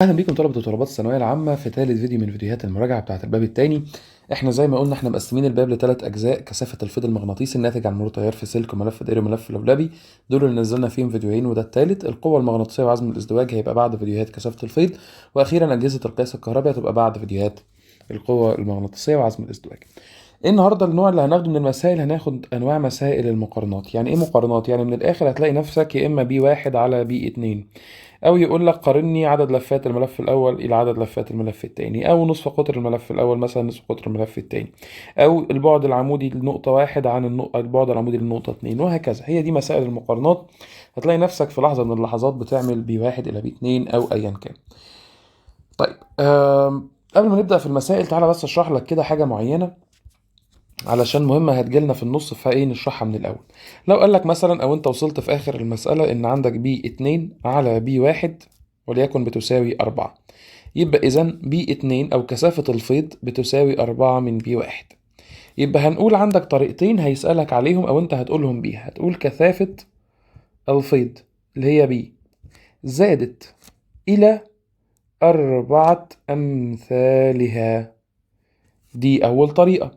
اهلا بيكم طلبه وطلبات الثانويه العامه في ثالث فيديو من فيديوهات المراجعه بتاعه الباب الثاني. احنا زي ما قلنا احنا مقسمين الباب لثلاث اجزاء: كثافه الفيض المغناطيسي الناتج عن مرور تيار في سلك وملف دائري وملف لولبي، دول اللي نزلنا فيهم فيديوهين وده الثالث. القوه المغناطيسيه وعزم الازدواج هيبقى بعد فيديوهات كثافه الفيض، واخيرا اجهزه القياس الكهربي هتبقى بعد فيديوهات القوه المغناطيسيه وعزم الازدواج. النهارده النوع اللي هناخده من المسائل، هناخد انواع مسائل المقارنات. يعني ايه مقارنات؟ يعني من الاخر هتلاقي نفسك يا اما بي واحد على بي اتنين، او يقول لك قارني عدد لفات الملف الاول الى عدد لفات الملف الثاني، او نصف قطر الملف الاول مثلا نصف قطر الملف الثاني، او البعد العمودي لنقطة واحد عن البعد العمودي للنقطة اتنين، وهكذا. هي دي مسائل المقارنات. هتلاقي نفسك في لحظة من اللحظات بتعمل بي واحد الى بي اتنين او ايا كان. طيب قبل ما نبدأ في المسائل تعالى بس اشرح لك كده حاجة معينة علشان مهمة هتجيلنا في النص، فايه نشرحها من الأول. لو قالك مثلا أو أنت وصلت في آخر المسألة إن عندك بي اتنين على بي واحد وليكن بتساوي أربعة، يبقى إذا بي اتنين أو كثافة الفيض بتساوي أربعة من بي واحد. يبقى هنقول عندك طريقتين هيسألك عليهم أو أنت هتقولهم بيها. هتقول كثافة الفيض اللي هي بي زادت إلى أربعة أمثالها، دي أول طريقة.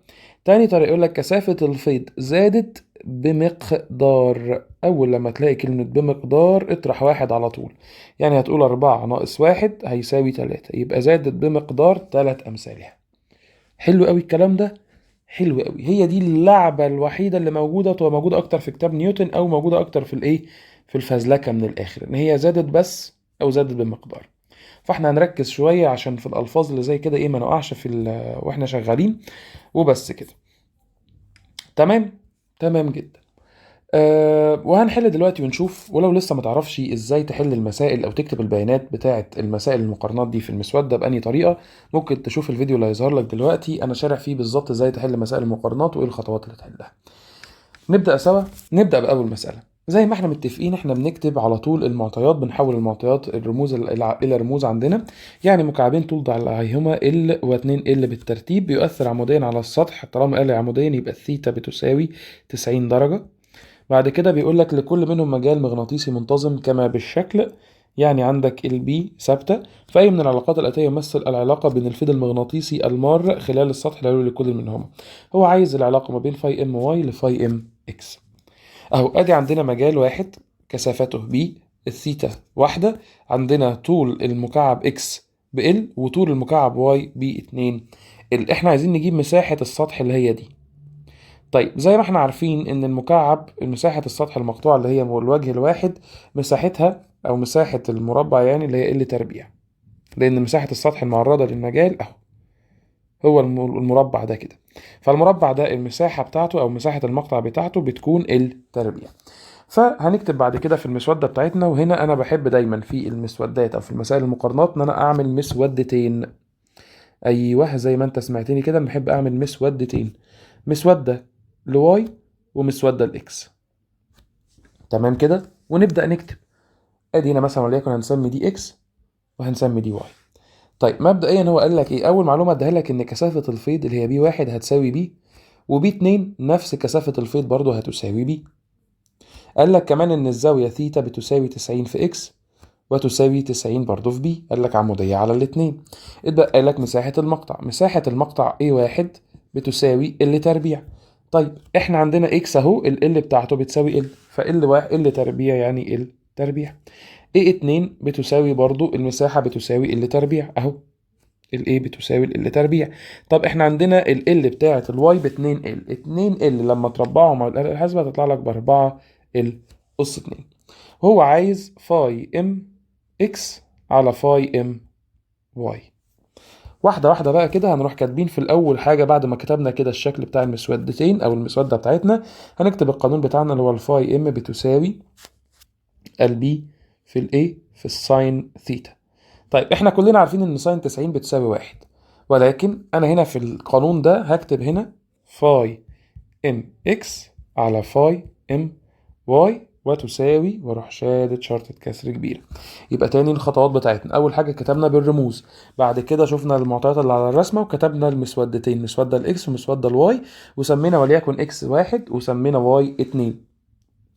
تاني طريقة يقول لك كثافة الفيض زادت بمقدار. أول لما تلاقي كلمة بمقدار اطرح واحد على طول، يعني هتقول أربعة ناقص واحد هيساوي تلاتة، يبقى زادت بمقدار تلات أمثالها. حلو قوي الكلام ده، حلو قوي. هي دي اللعبة الوحيدة اللي موجودة، تبقى موجودة أكتر في كتاب نيوتن أو موجودة أكتر في الإيه، في الفزلكة من الآخر، إن هي زادت بس أو زادت بمقدار. فاحنا هنركز شوية عشان في الألفاظ اللي زي كده إيه ما نقعش في واحنا شغالين، وبس كده. تمام، تمام جدا. وهنحل دلوقتي ونشوف. ولو لسه ما تعرفش ازاي تحل المسائل او تكتب البيانات بتاعه المسائل المقارنات دي في المسودة بأني طريقة، ممكن تشوف الفيديو اللي هيظهر لك دلوقتي، انا شارح فيه بالظبط ازاي تحل مسائل المقارنات وايه الخطوات اللي تحلها. نبدأ سوا. نبدأ بأول مسألة. زي ما احنا متفقين احنا بنكتب على طول المعطيات، بنحول المعطيات الرموز الى رموز عندنا. يعني مكعبين طول ضلعيهما ال و2 ال بالترتيب بيؤثر عموديا على السطح. طالما ال عموديا يبقى الثيتا بتساوي 90 درجة. بعد كده بيقول لك لكل منهم مجال مغناطيسي منتظم كما بالشكل. يعني عندك البي ثابتة، فأي من العلاقات الآتية يمثل العلاقة بين الفيض المغناطيسي المار خلال السطح العلوي لكل منهما. هو عايز العلاقة ما بين فاي ام واي لفاي ام اكس. اهو ادي عندنا مجال واحد كثافته بي، الثيتا واحدة، عندنا طول المكعب اكس بال وطول المكعب واي ب2 ال. احنا عايزين نجيب مساحة السطح اللي هي دي. طيب زي ما احنا عارفين ان المكعب مساحة السطح المقطوع اللي هي الوجه الواحد مساحتها او مساحة المربع يعني اللي هي ال تربيع، لان مساحة السطح المعرضة للمجال اهو هو المربع ده كده. فالمربع ده المساحة بتاعته او مساحة المقطع بتاعته بتكون ال تربيع. فهنكتب بعد كده في المسودة بتاعتنا. وهنا انا بحب دايما في المسودات او في المسائل المقارنات ان انا اعمل مسودتين. ايوه زي ما انت سمعتني كده، بحب اعمل مسودتين، مسودة لواي ومسودة لاكس. تمام كده، ونبدأ نكتب. ادي هنا مثلا وليكن هنسمي دي اكس وهنسمي دي واي. طيب مبدئيا هو قال لك ايه؟ اول معلومة اداها لك ان كثافة الفيض اللي هي بي واحد هتساوي بي، وبي اتنين نفس كثافة الفيض برضو هتساوي بي. قال لك كمان ان الزاوية ثيتا بتساوي 90 في اكس وتساوي 90 برضو في بي، قال لك عمودية على الاتنين. اتبقى لك مساحة المقطع. مساحة المقطع ايه واحد بتساوي ال تربيع. طيب احنا عندنا اكس اهو ال بتاعته بتساوي ال، فال واحد ال تربيع يعني ال تربيع. ايه اتنين بتساوي برضو المساحة بتساوي ال تربيع اهو، الايه بتساوي ال تربيع. طب احنا عندنا ال بتاعة الواي ب 2 ال، 2 ال لما تربعهم مع الآلة الحاسبة تطلع لك ب 4 ال أس 2. هو عايز فاي ام اكس على فاي ام واي. واحدة واحدة بقى كده هنروح كاتبين في الأول حاجة. بعد ما كتبنا كده الشكل بتاع المسودتين أو المسودة بتاعتنا، هنكتب القانون بتاعنا اللي هو الفاي ام بتساوي البي في الايه في الساين ثيتا. طيب احنا كلنا عارفين ان ساين 90 بتساوي واحد، ولكن انا هنا في القانون ده هكتب هنا فاي ام اكس على فاي ام واي وتساوي، واروح شادد شرطة كسر كبيرة. يبقى تاني الخطوات بتاعتنا: اول حاجة كتبنا بالرموز، بعد كده شفنا المعطيات اللي على الرسمة وكتبنا المسودتين، مسودة الاكس ومسودة الواي، وسمينا وليكن اكس واحد وسمينا واي اتنين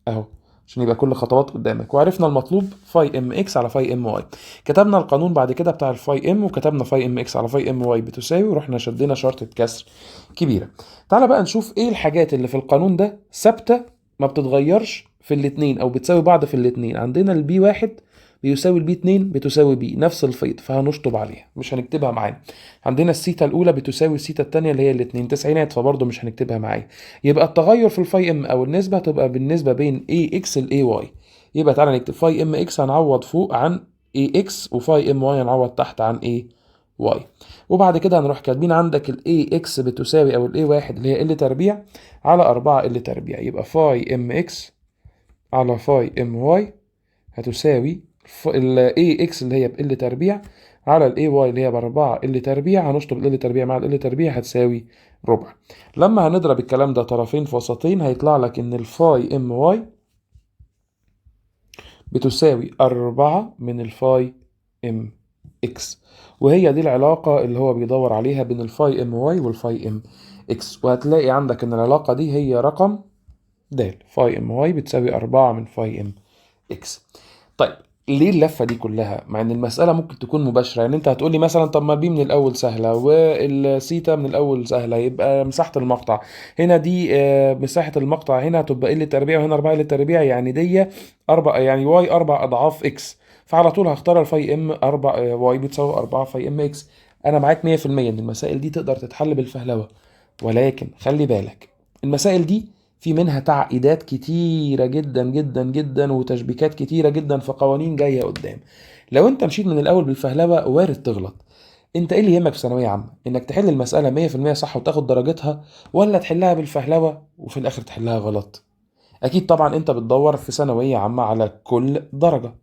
اهو. عشان يبقى كل خطوات قدامك. وعرفنا المطلوب فاي ام اكس على فاي ام واي. كتبنا القانون بعد كده بتاع الفاي ام، وكتبنا فاي ام اكس على فاي ام واي بتساوي، ورحنا شدينا شرطة كسر كبيرة. تعالى بقى نشوف ايه الحاجات اللي في القانون ده ثابتة ما بتتغيرش في الاتنين او بتساوي بعض في الاتنين. عندنا البي واحد بيساوي البي 2 بتساوي بي، نفس الفيض، فهنشطب عليها مش هنكتبها معانا. عندنا السيتا الاولى بتساوي السيتا الثانيه اللي هي الاثنين تسعينات، فبرضه مش هنكتبها معايا. يبقى التغير في الفاي ام او النسبه تبقى بالنسبه بين اي اكس لاي واي. يبقى تعالى نكتب فاي ام اكس هنعوض فوق عن اي اكس، وفاي ام واي هنعوض تحت عن اي واي. وبعد كده هنروح كاتبين عندك الاي اكس بتساوي او الاي واحد اللي هي ال تربيع على 4 ال تربيع. يبقى فاي ام اكس على فاي ام واي هتساوي ال ax اللي هي ب L تربيع على ال ay اللي هي ب 4 L تربيع. هنشطب ال L تربيع مع ال L تربيع هتساوي ربع. لما هنضرب الكلام ده طرفين في وسطين هيطلع لك ان الفاي ام واي بتساوي 4 من الفاي ام اكس. وهي دي العلاقة اللي هو بيدور عليها بين الفاي ام واي والفاي ام اكس. وهتلاقي عندك ان العلاقة دي هي رقم د، فاي ام واي بتساوي 4 من فاي ام اكس. طيب ليه اللفه دي كلها مع ان المساله ممكن تكون مباشره؟ يعني انت هتقولي مثلا طب ما البي من الاول سهله والسيتا من الاول سهله، يبقى مساحه المقطع هنا دي مساحه المقطع هنا هتبقى ال تربيع وهنا 4 ال تربيع، يعني دي 4 يعني واي 4 اضعاف اكس، فعلى طول هختار الفاي ام 4 واي بتساوي 4 فاي ام اكس. انا معاك 100% ان المسائل دي تقدر تتحل بالفهلوه، ولكن خلي بالك المسائل دي في منها تعقيدات كتيرة جدا جدا جدا وتشبيكات كتيرة جدا في قوانين جاية قدام. لو انت مشيت من الاول بالفهلوة وارد تغلط. انت ايه اللي يهمك في ثانوية عامة؟ انك تحل المسألة 100% صح وتاخد درجتها، ولا تحلها بالفهلوة وفي الاخر تحلها غلط؟ اكيد طبعا انت بتدور في ثانوية عامة على كل درجة.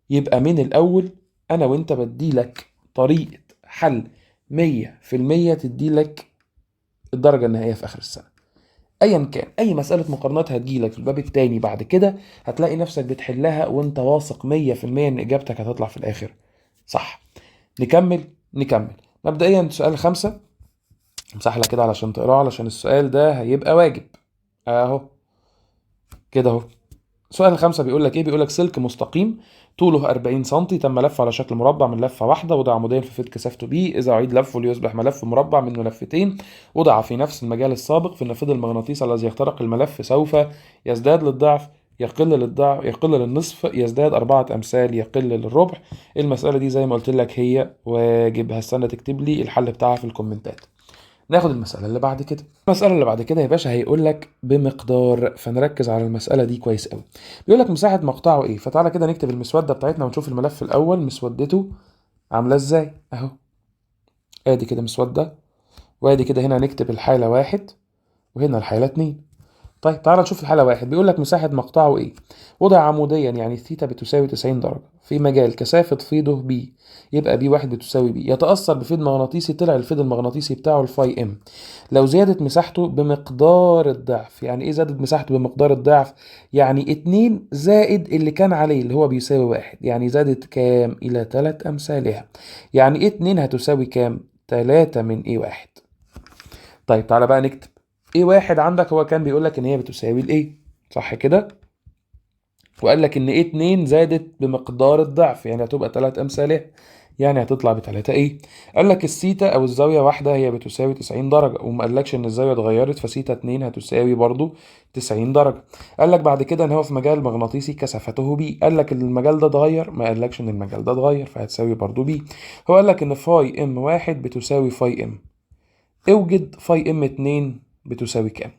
يبقى من الاول انا وانت بديلك طريقة حل 100% تديلك الدرجة النهائية في اخر السنة. ايا كان اي مساله مقارنات هتجيلك في الباب التاني بعد كده هتلاقي نفسك بتحلها وانت واثق 100% ان اجابتك هتطلع في الاخر صح. نكمل. مبدئيا سؤال 5 امسح لك كده علشان تقراه، علشان السؤال ده هيبقى واجب اهو كده اهو. سؤال 5 بيقول لك ايه؟ بيقول لك سلك مستقيم طوله 40 سم تم لفه على شكل مربع من لفه واحده، وضع عموديا في فيت كثافته بي. اذا اعيد لفه ليصبح ملف مربع منه لفتين وضع في نفس المجال السابق، في النافذ المغناطيسي الذي يخترق الملف سوف يزداد للضعف، يقل للضعف، يقل للنصف، يزداد 4 أمثال، يقل للربع. المسألة دي زي ما قلت لك هي واجب. هستنى تكتب لي الحل بتاعها في الكومنتات. ناخد المسألة اللي بعد كده. المسألة اللي بعد كده يا باشا هيقول لك بمقدار، فنركز على المسألة دي كويس قوي. بيقول لك مساحة مقطعه ايه؟ فتعالى كده نكتب المسودة بتاعتنا ونشوف الملف الأول مسودته عاملة ازاي اهو. ادي كده مسودة، وادي كده هنا هنكتب الحالة 1 وهنا الحالة 2. طيب تعالى نشوف الحالة 1. بيقول لك مساحة مقطعه ايه؟ وضع عموديا يعني الثيتا بتساوي 90 درجة في مجال كثافة فيضه بي. يبقى بي واحد بتساوي بي. يتأثر بفيض مغناطيسي، طلع الفيض المغناطيسي بتاعه الفاي ام. لو زادت مساحته بمقدار الضعف. يعني ايه زادت مساحته بمقدار الضعف؟ يعني 2 زائد اللي كان عليه اللي هو بيساوي 1، يعني زادت كام؟ إلى 3 أمثالها. يعني ايه 2 هتساوي كام؟ 3 من ايه واحد. طيب تعالى بقى نكتب ايه واحد. عندك هو كان بيقول لك ان هي بتساوي الايه صح كده، وقال لك ان ايه 2 زادت بمقدار الضعف يعني هتبقى 3 امثالها، يعني هتطلع ب 3 ايه. قال لك السيتا او الزاويه واحده هي بتساوي 90 درجه، وما قالكش ان الزاويه اتغيرت، فسيتا 2 هتساوي برضو 90 درجه. قال لك بعد كده ان هو في مجال مغناطيسي كثافته بي. قال لك المجال ده اتغير؟ ما قالكش ان المجال ده اتغير، فهتساوي برضو بي. هو قال لك ان فاي ام واحد بتساوي فاي ام. اوجد فاي ام 2 بتساوي كام.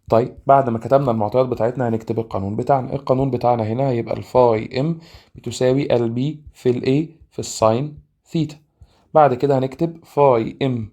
طيب بعد ما كتبنا المعطيات بتاعتنا هنكتب القانون بتاعنا. القانون بتاعنا هنا هيبقى الفاي ام بتساوي البي في الاي في الساين ثيتا. بعد كده هنكتب فاي ام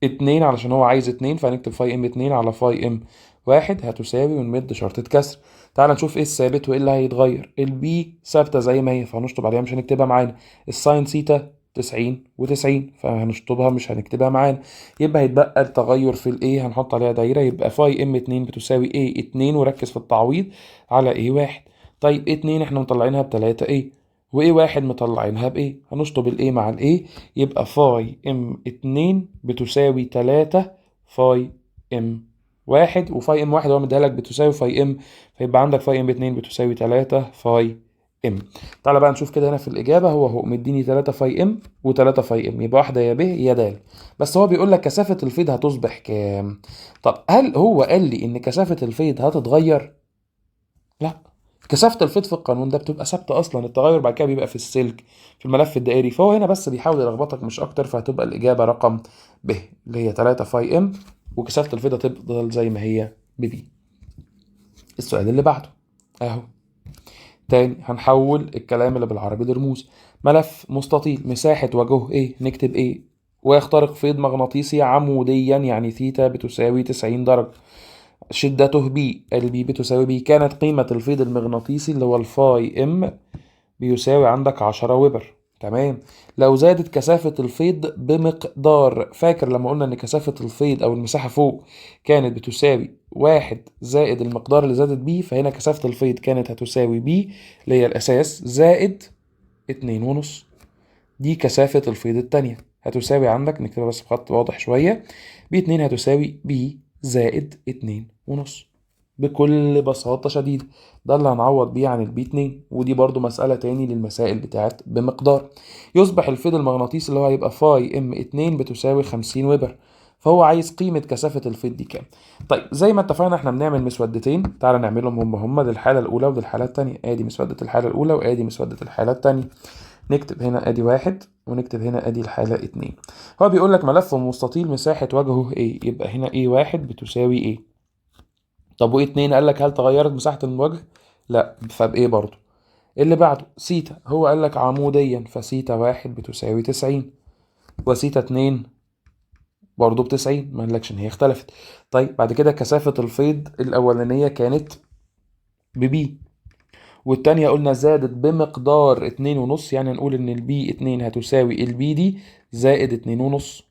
2 علشان هو عايز 2، فهنكتب فاي ام 2 على فاي ام 1 هتساوي ونمد شرطة كسر. تعال نشوف ايه الثابت وايه اللي هيتغير. البي ثابتة زي ما هي فهنشطب عليها مش هنكتبها معانا. الساين ثيتا 90 و90 فهنشطبها مش هنكتبها معانا. يبقى هيتبقى التغير في الايه هنحط عليها دايرة. يبقى فاي ام 2 بتساوي ايه 2، وركز في التعويض على ايه 1. طيب ايه 2 احنا مطلعينها ب 3 ايه، وايه 1 مطلعينها بايه، هنشطب الايه مع الايه. يبقى فاي ام 2 بتساوي 3 فاي ام واحد، وفاي ام واحد هو مديها لك بتساوي فاي ام، فيبقى عندك فاي ام باتنين بتساوي 3 فاي ام. تعالى بقى نشوف كده هنا في الإجابة، هو مديني 3 فاي ام و3 فاي ام، يبقى واحدة يا ب يا د. بس هو بيقول لك كثافة الفيض هتصبح كام؟ طب هل هو قال لي إن كثافة الفيض هتتغير؟ لا، كثافة الفيض في القانون ده بتبقى ثابتة أصلا، التغير بعد كده بيبقى في السلك في الملف الدائري، فهو هنا بس بيحاول يلخبطك مش أكتر، فهتبقى الإجابة رقم ب اللي هي 3 فاي ام، وكثافة الفيض هتفضل زي ما هي ببي. السؤال اللي بعده أهو، تاني هنحول الكلام اللي بالعربي لرموز. ملف مستطيل مساحة وجهه ايه، نكتب ايه، ويخترق فيض مغناطيسي عموديا يعني ثيتا بتساوي 90 درجة، شدته بي، البي بتساوي بي. كانت قيمة الفيض المغناطيسي اللي هو الفاي ام بيساوي عندك 10 ويبر. تمام. لو زادت كثافة الفيض بمقدار، فاكر لما قلنا ان كثافة الفيض او المساحة فوق كانت بتساوي 1 زائد المقدار اللي زادت بيه، فهنا كثافة الفيض كانت هتساوي بي اللي هي الاساس زائد 2.5. دي كثافة الفيض التانية هتساوي عندك، نكتبها بس بخط واضح شوية، B2 هتساوي بي زائد 2.5 بكل بساطة شديدة. ده اللي هنعوض بيه عن الB2، ودي برضو مسألة تاني للمسائل بتاعت بمقدار. يصبح الفيض المغناطيسي اللي هو هيبقى فاي ام 2 بتساوي 50 ويبر، فهو عايز قيمة كثافة الفيض دي كام. طيب زي ما اتفقنا احنا بنعمل مسودتين، تعالى نعملهم هم للحالة الأولى وللحالة التانية. ادي مسودة الحالة الأولى وادي مسودة الحالة التانية. نكتب هنا ادي واحد ونكتب هنا ادي الحالة اتنين. هو بيقول لك ملف مستطيل مساحة وجهه ايه، يبقى هنا ايه واحد بتساوي ايه. طب وايه اتنين، قال لك هل تغيرت مساحة الوجه؟ لا، فبايه برضو. اللي بعده سيتا، هو قال لك عموديا، فسيتا واحد بتساوي 90، وسيتا اتنين برضو ب90، ما قالكش ان هي اختلفت. طيب بعد كده كثافة الفيض الاولانية كانت ببي، والتانية قلنا زادت بمقدار 2.5، يعني نقول ان البي 2 هتساوي البي دي زائد 2.5.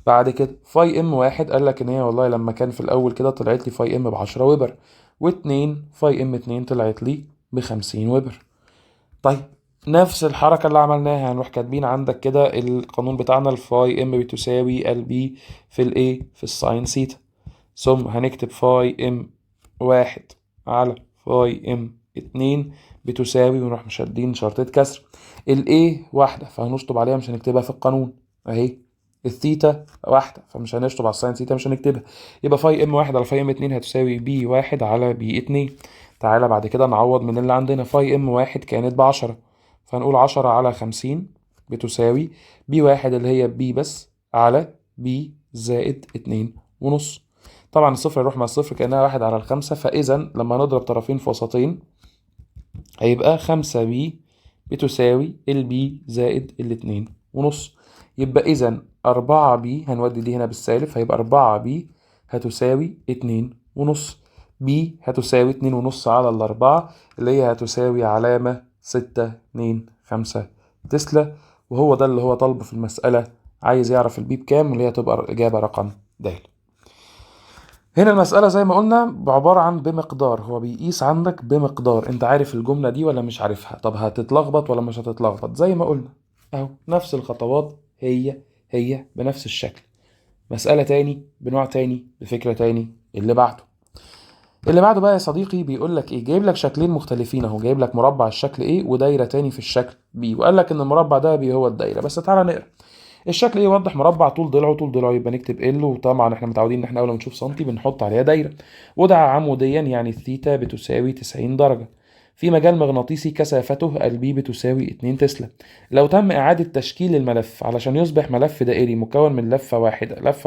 بعد كده فاي ام واحد قال لك ان هي والله لما كان في الاول كده طلعت لي فاي ام ب10 ويبر، و2 فاي ام 2 طلعت لي ب50 ويبر. طيب نفس الحركة اللي عملناها، هنروح كاتبين عندك كده القانون بتاعنا، الفاي ام بتساوي البي في الايه في الساين سيتا، ثم هنكتب فاي ام واحد على فاي ام اتنين بتساوي، ونروح مشدين شرطة كسر الايه واحدة فهنشطب عليها مش هنكتبها في القانون اهي، الثيتا واحدة فمش هنشطب على الساين ثيتا مش هنكتبها، يبقى فاي ام واحد على فاي ام اتنين هتساوي بي واحد على بي اتنين. تعالى بعد كده نعوض من اللي عندنا، فاي ام واحد كانت ب10، فهنقول 10 على 50 بتساوي بي واحد اللي هي بي بس على بي زائد 2.5. طبعا الصفر يروح مع الصفر كأنها 1/5، فإذا لما نضرب طرفين في وسطين هيبقى 5b بتساوي البي زائد 2.5. يبقى إذا 4b هنودي دي هنا بالسالب، فيبقى 4b هتساوي 2.5، b هتساوي 2.5 على 4 اللي هي هتساوي علامة 625 تسلا، وهو ده اللي هو طالبه في المسألة، عايز يعرف البي بكام، واللي هي تبقى الإجابة رقم د. هنا المسألة زي ما قلنا عبارة عن بمقدار، هو بيقيس عندك بمقدار. انت عارف الجملة دي ولا مش عارفها؟ طب هتتلخبط ولا مش هتتلخبط؟ زي ما قلنا اهو نفس الخطوات هي بنفس الشكل، مسألة تاني بنوع تاني بفكرة تاني. اللي بعده بقى يا صديقي بيقول لك ايه، جايب لك شكلين مختلفين اهو، جايب لك مربع الشكل ايه ودايرة تاني في الشكل بي، وقال لك ان المربع ده بي هو الدايرة. بس تعالى نقرا الشكل ايه. يوضح مربع طول ضلعه يبقى نكتب ال، وطبعا احنا متعودين ان احنا اول ما نشوف سنتي بنحط عليها دايره. وضع عموديا يعني الثيتا بتساوي 90 درجه، في مجال مغناطيسي كثافته البي بتساوي 2 تسلا. لو تم اعاده تشكيل الملف علشان يصبح ملف دائري مكون من لفه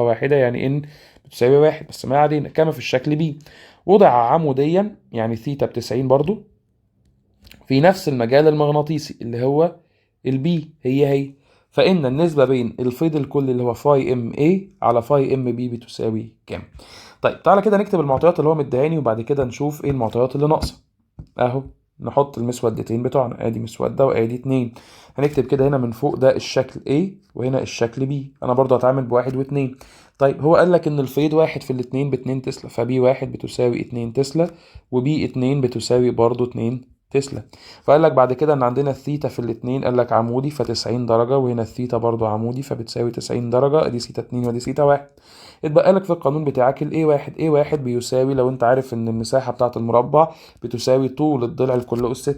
واحده يعني ان بتساوي 1، بس ما علينا، كما في الشكل بي. وضع عموديا يعني ثيتا ب90 برضو في نفس المجال المغناطيسي اللي هو البي هي، فإن النسبة بين الفيض الكلي اللي هو فاي ام اي على فاي ام بي بتساوي كام؟ طيب تعالى كده نكتب المعطيات اللي هو مديهاني، وبعد كده نشوف ايه المعطيات اللي ناقصة. اهو نحط المسودتين بتوعنا، ادي مسودة وادي اتنين. هنكتب كده هنا من فوق ده الشكل A وهنا الشكل B، انا برضو هتعامل بواحد واتنين. طيب هو قال لك ان الفيض واحد في الاتنين ب2 تسلا، فبي واحد بتساوي 2 تسلا، وبي 2 بتساوي برضو 2 تسلم. فقال لك بعد كده ان عندنا الثيتا في الاتنين، قال لك عمودي ف90 درجة، وهنا الثيتا برضو عمودي فبتساوي 90 درجة، دي ثيتا 2 ودي ثيتا 1. اتبقى لك في القانون بتاعك ال A1 بيساوي، لو انت عارف ان المساحة بتاعة المربع بتساوي طول الضلع لكل أس 2،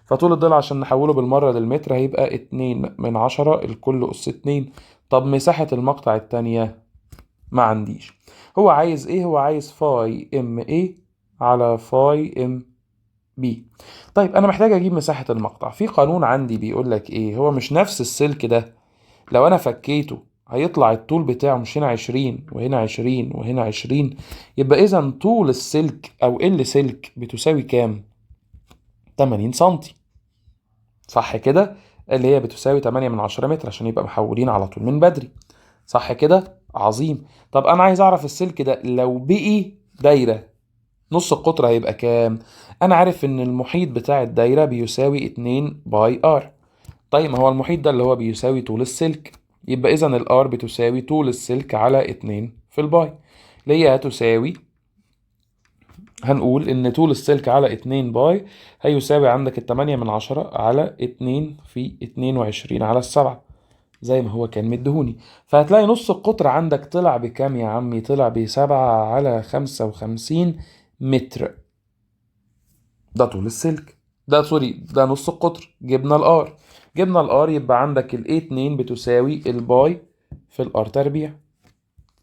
فطول الضلع عشان نحوله بالمرة للمتر هيبقى 2/10 لكل أس 2. طب مساحة المقطع التانية ما عنديش. هو عايز ايه؟ هو عايز فاي ام ايه على فاي ام بي. طيب انا محتاج اجيب مساحة المقطع. في قانون عندي بيقول لك ايه، هو مش نفس السلك ده لو انا فكيته هيطلع الطول بتاعه مش هنا 20 وهنا 20 وهنا 20؟ يبقى اذا طول السلك او ال سلك بتساوي كام؟ 80 سنتي، صح كده؟ اللي هي بتساوي 8/10 متر عشان يبقى محولين على طول من بدري، صح كده؟ عظيم. طب انا عايز اعرف السلك ده لو بقي دايرة نص القطر هيبقى كام؟ انا عارف ان المحيط بتاع الدايرة بيساوي 2 باي ار. طيب ما هو المحيط ده اللي هو بيساوي طول السلك، يبقى اذا الار بتساوي طول السلك على 2 في الباي، اللي هي هتساوي، هنقول ان طول السلك على 2 باي هيساوي عندك 8/10 على 2 في 22 على 7 زي ما هو كان مدهوني. فهتلاقي نص القطر عندك طلع بكام يا عمي؟ طلع ب7/55 متر. ده طول السلك، ده سوري ده نص القطر. جبنا الار يبقى عندك الاي 2 بتساوي الباي في الار تربيع.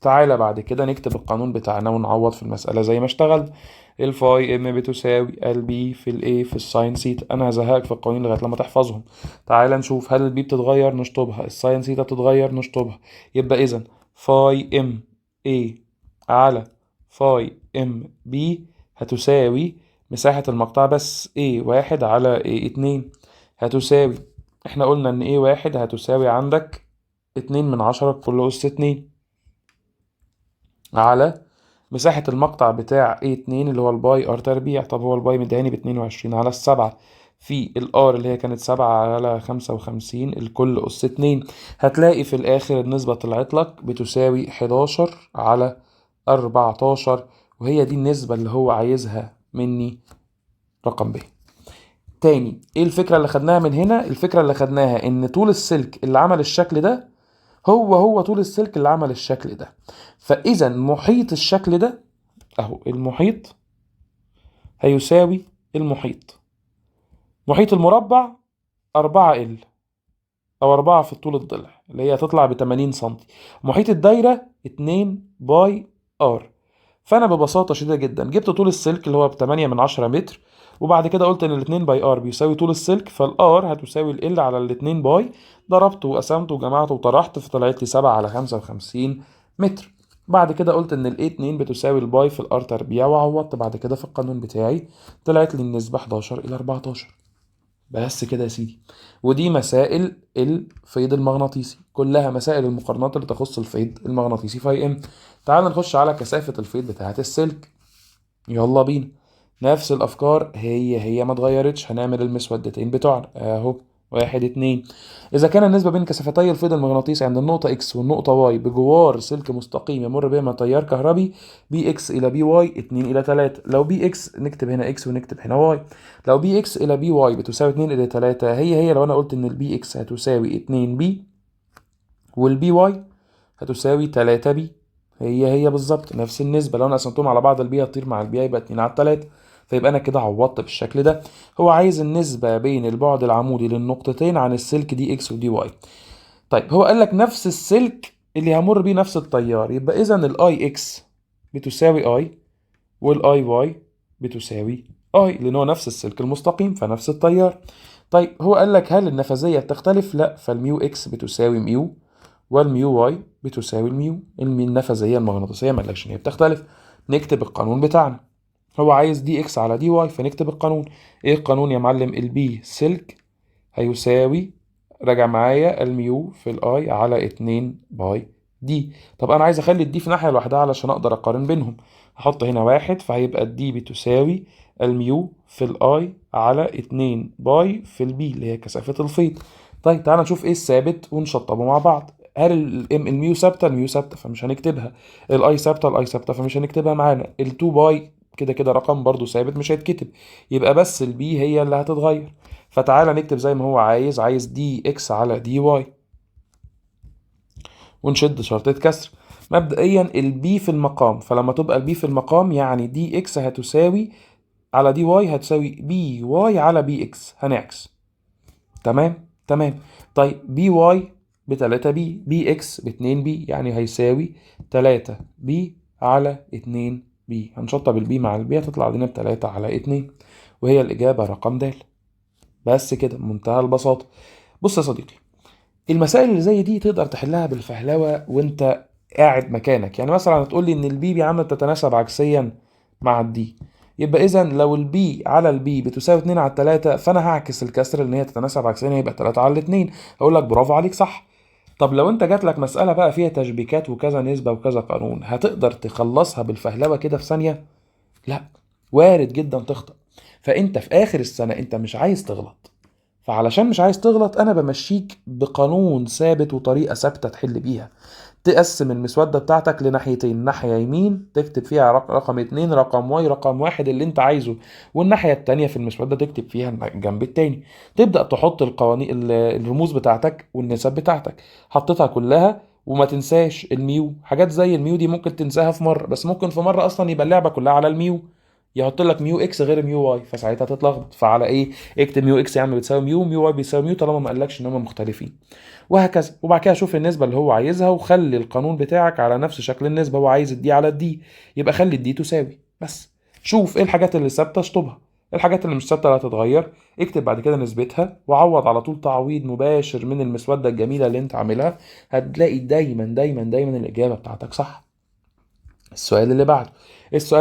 تعالى بعد كده نكتب القانون بتاعنا ونعوض في المسألة زي ما اشتغل. الفاي ام بتساوي البي في الاي في الساين سيتا. انا هزهقك في القوانين لغايه لما تحفظهم. تعالى نشوف، هل البي بتتغير نشطبها، الساين سيتا بتتغير نشطبها. يبقى اذا فاي ام اي على فاي ام بي هتساوي مساحة المقطع بس A1 على A2 هتساوي، احنا قلنا ان A1 هتساوي عندك 2/10 كل أس 2 على مساحة المقطع بتاع A2 اللي هو الباي ار تربيع. طب هو الباي مديهاني ب22 على 7 في الار اللي هي كانت 7/55 الكل أس 2. هتلاقي في الآخر النسبة طلعت لك بتساوي 11/14، وهي دي النسبة اللي هو عايزها مني، رقم ب. تاني، ايه الفكرة اللي خدناها من هنا؟ الفكرة اللي خدناها ان طول السلك اللي عمل الشكل ده هو طول السلك اللي عمل الشكل ده. فاذا محيط الشكل ده اهو، المحيط هيساوي محيط المربع 4L او 4 في طول الضلع اللي هي هتطلع ب80 سنتي. محيط الدايرة 2 باي ار. فانا ببساطة شديدة جدا جبت طول السلك اللي هو ب8/10 متر، وبعد كده قلت ان الاتنين باي ار بيساوي طول السلك، فالار هتساوي ال على الاتنين باي. ضربت وقسمت وجمعت وطرحت فطلعت لي 7/55 متر. بعد كده قلت ان الاي 2 بتساوي الباي في الار تربيع، وعوضت بعد كده في القانون بتاعي طلعت لي النسبة 11/14. بس كده يا سيدي. ودي مسائل الفيض المغناطيسي، كلها مسائل المقارنات اللي تخص الفيض المغناطيسي فاي ام. تعال نخش على كثافة الفيض بتاعة السلك. يلا بينا. نفس الأفكار هي ما اتغيرتش. هنعمل المسودتين بتوعنا أهو، 1 2. إذا كان النسبة بين كثافتي الفيض المغناطيسي عند النقطة إكس والنقطة واي بجوار سلك مستقيم يمر بهما تيار كهربي بي إكس إلى بي واي 2/3. لو بي إكس نكتب هنا إكس ونكتب هنا واي. لو بي إكس إلى بي واي بتساوي 2/3، هي لو أنا قلت إن البي إكس هتساوي 2 بي والبي واي هتساوي 3 بي. هي بالظبط نفس النسبة. لو انا قسمتهم على بعض البي هتطير مع البي يبقى 2/3. فيبقى انا كده عوضت بالشكل ده. هو عايز النسبة بين البعد العمودي للنقطتين عن السلك دي اكس ودي واي. طيب هو قال لك نفس السلك اللي همر بيه نفس التيار، يبقى اذا الاي اكس بتساوي اي والاي واي بتساوي اي، لان هو نفس السلك المستقيم فنفس التيار. طيب هو قال لك هل النفاذية بتختلف؟ لا، فالميو اكس بتساوي ميو والميو واي بتساوي الميو. النفاذية المغناطيسية ما قالكش ان هي بتختلف. نكتب القانون بتاعنا. هو عايز دي اكس على دي واي فنكتب القانون. ايه القانون يا معلم؟ البي سلك هيساوي، راجع معايا، الميو في الاي على 2 باي دي. طب انا عايز اخلي الدي في ناحية لوحدها علشان اقدر اقارن بينهم. هحط هنا 1 فهيبقى الدي بتساوي الميو في الاي على 2 باي في البي اللي هي كثافة الفيض. طيب تعالى نشوف ايه الثابت ونشطبه مع بعض. هل الميو ثابته؟ الميو ثابته فمش هنكتبها. الاي ثابته؟ الاي ثابته فمش هنكتبها معانا. ال2 باي كده كده رقم برضو ثابت مش هيتكتب، يبقى بس البي هي اللي هتتغير. فتعالى نكتب زي ما هو عايز دي اكس على دي واي، ونشد شرطة كسر. مبدئيا البي في المقام، فلما تبقى البي في المقام يعني دي اكس هتساوي على دي واي هتساوي بي واي على بي اكس، هنعكس. تمام. طيب بي واي ب3 بي اكس ب2 بي، يعني هيساوي 3 بي على 2 بي. هنشطب البي مع البي هتطلع لنا ب3 على 2، وهي الإجابة رقم د. بس كده منتهى البساطة. بص يا صديقي، المسائل اللي زي دي تقدر تحلها بالفهلوة وانت قاعد مكانك. يعني مثلا هتقول لي ان البي عامله بتتناسب عكسيا مع الدي، يبقى اذا لو البي على البي بتساوي 2 على 3 فانا هعكس الكسر ان هي تتناسب عكسيا، يبقى 3 على 2. اقول لك برافو عليك صح. طب لو انت جات لك مسألة بقى فيها تشبيكات وكذا نسبة وكذا قانون، هتقدر تخلصها بالفهلوة كده في ثانية؟ لا، وارد جدا تخطأ. فانت في اخر السنة انت مش عايز تغلط، فعلشان مش عايز تغلط انا بمشيك بقانون ثابت وطريقة ثابتة تحل بيها. تقسم المسودة بتاعتك لناحيتين، ناحية يمين تكتب فيها رقم 2 رقم واي رقم 1 اللي انت عايزه، والناحية التانية في المسودة تكتب فيها الجنب التاني. تبدأ تحط القوانين الرموز بتاعتك والنسب بتاعتك، حطيتها كلها. وما تنساش الميو، حاجات زي الميو دي ممكن تنساها في مرة، بس ممكن في مرة اصلا يبقى اللعبة كلها على الميو، يحط لك ميو اكس غير ميو واي، فساعتها تتلخبط. فعلى ايه؟ اكتب ميو اكس يا عم بتساوي ميو، ميو واي بيساوي ميو، طالما ما قالكش ان هم مختلفين. وهكذا. وبعد كده شوف النسبه اللي هو عايزها وخلي القانون بتاعك على نفس شكل النسبه. هو عايز الدي على الدي، يبقى خلي الدي تساوي بس. شوف ايه الحاجات اللي ثابته اشطبها، الحاجات اللي مش ثابته اللي هتتغير اكتب بعد كده نسبتها، وعوض على طول تعويض مباشر من المسوده الجميله اللي انت عاملها. هتلاقي دايما الاجابه بتاعتك صح. السؤال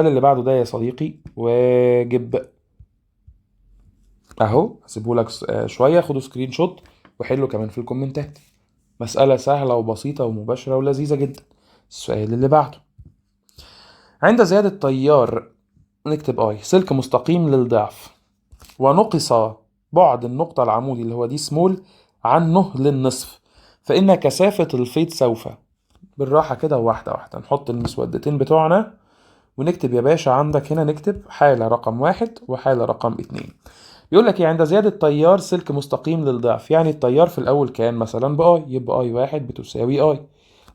اللي بعده ده يا صديقي واجب اهو، هسيبه لك شويه، خده سكرين شوت وحله كمان في الكومنتات. مسألة سهلة وبسيطة ومباشرة ولذيذة جدا. السؤال اللي بعده، عند زيادة تيار، نكتب اي سلك مستقيم للضعف، ونقص بعد النقطة العمودي اللي هو دي سمول عنه للنصف، فإن كثافة الفيض سوف. بالراحة كده واحدة واحدة، نحط المسودتين بتوعنا ونكتب يا باشا. عندك هنا نكتب حالة رقم 1 وحالة رقم 2. يقول لك عند زيادة تيار سلك مستقيم للضعف، يعني التيار في الأول كان مثلا بأي، يبقى أي 1 بتساوي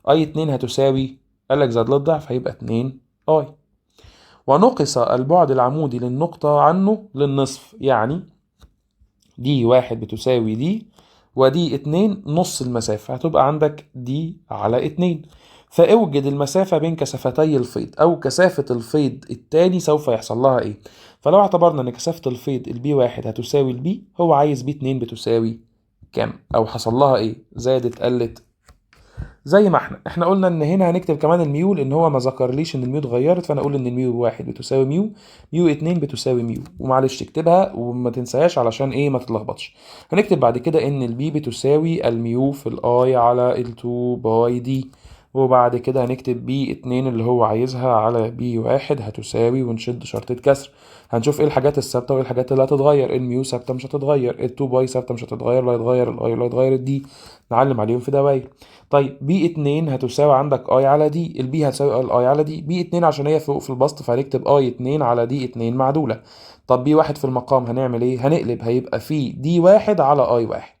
أي 2 هتساوي، قال لك زاد للضعف هيبقى 2 أي. ونقص البعد العمودي للنقطة عنه للنصف، يعني دي 1 بتساوي دي، ودي 2 نص المسافة، هتبقى عندك دي على 2. فاوجد المسافة بين كثافتي الفيض، أو كثافة الفيض التاني سوف يحصل لها إيه. فلو اعتبرنا إن كثافة الفيض البي 1 هتساوي البي، هو عايز بي 2 بتساوي كام، أو حصل لها إيه، زادت قلت. زي ما احنا قلنا ان هنا هنكتب كمان الميو، لان هو ما ذكرليش ان الميو اتغيرت، فانا اقول ان الميو 1 بتساوي ميو، ميو 2 بتساوي ميو. ومعلش تكتبها وما تنساهاش علشان ايه ما تتلخبطش. هنكتب بعد كده ان البي بتساوي الميو في الاي على ال2 باي دي. وبعد كده هنكتب بي 2 اللي هو عايزها على بي 1 هتساوي، ونشد شرطة كسر. هنشوف ايه الحاجات الثابته وايه الحاجات اللي هتتغير. الميو ثابته مش هتتغير، ال2 باي ثابته مش هتتغير، لا هيتغير الاي ولا هيتغير الدي. نعلم عليهم في دواير. طيب بي 2 هتساوي عندك اي على دي، البي هتساوي الاي على دي. بي 2 عشان هي فوق في البسط فهنكتب اي 2 على دي 2 معدوله. طب بي 1 في المقام هنعمل ايه؟ هنقلب، هيبقى في دي 1 على اي 1.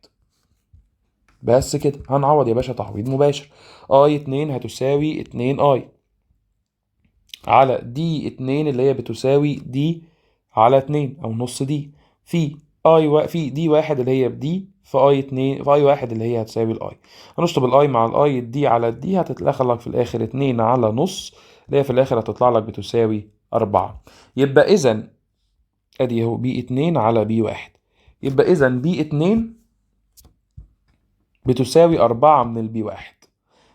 بس كده هنعوض يا باشا تعويض مباشر. اي 2 هتساوي 2 اي على دي 2 اللي هي بتساوي دي على 2 او نص دي، في في دي 1 اللي هي بدي، في اي 2 في اي 1 اللي هي هتساوي الاي. هنشطب الاي مع الاي، الدي على الدي هتتلاقى لك في الاخر 2 على نص، اللي هي في الاخر هتطلع لك بتساوي 4. يبقى اذا ادي اهو بي 2 على بي 1، يبقى اذا بي 2 بتساوي 4 من البي 1،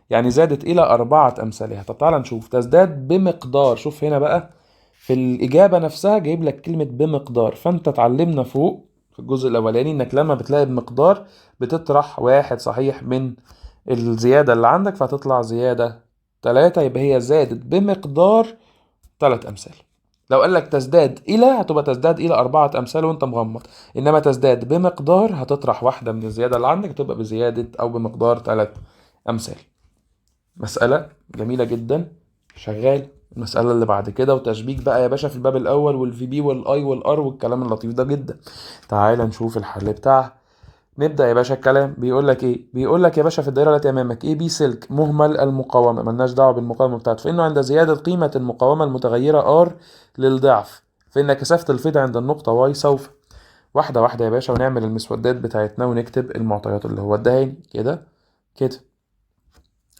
يعني زادت إلى 4 أمثالها. طب تعالى نشوف تزداد بمقدار. شوف هنا بقى في الإجابة نفسها جايب لك كلمة بمقدار، فأنت اتعلمنا فوق في الجزء الأولاني إنك لما بتلاقي بمقدار بتطرح واحد صحيح من الزيادة اللي عندك فهتطلع زيادة 3، يبقى هي زادت بمقدار 3 أمثال. لو قال لك تزداد إلى هتبقى تزداد إلى 4 أمثال وأنت مغمض، إنما تزداد بمقدار هتطرح واحدة من الزيادة اللي عندك تبقى بزيادة أو بمقدار 3 أمثال. مسألة جميلة جدا، شغال المسألة اللي بعد كده وتشبيك بقى يا باشا في الباب الأول والفي بي والآي والآر والكلام اللطيف ده جدا. تعال نشوف الحل بتاعها. نبدأ يا باشا الكلام. بيقول لك ايه؟ بيقول لك يا باشا في الدائرة التي امامك ايه بي سلك مهمل المقاومة، ملناش دعوة بالمقاومة بتاعته، فإنه عند زيادة قيمة المقاومة المتغيرة R للضعف فإن كثافة الفيض عند النقطة Y سوف. واحدة واحدة يا باشا ونعمل المسودات بتاعتنا ونكتب المعطيات اللي هو اداهاني كده كده.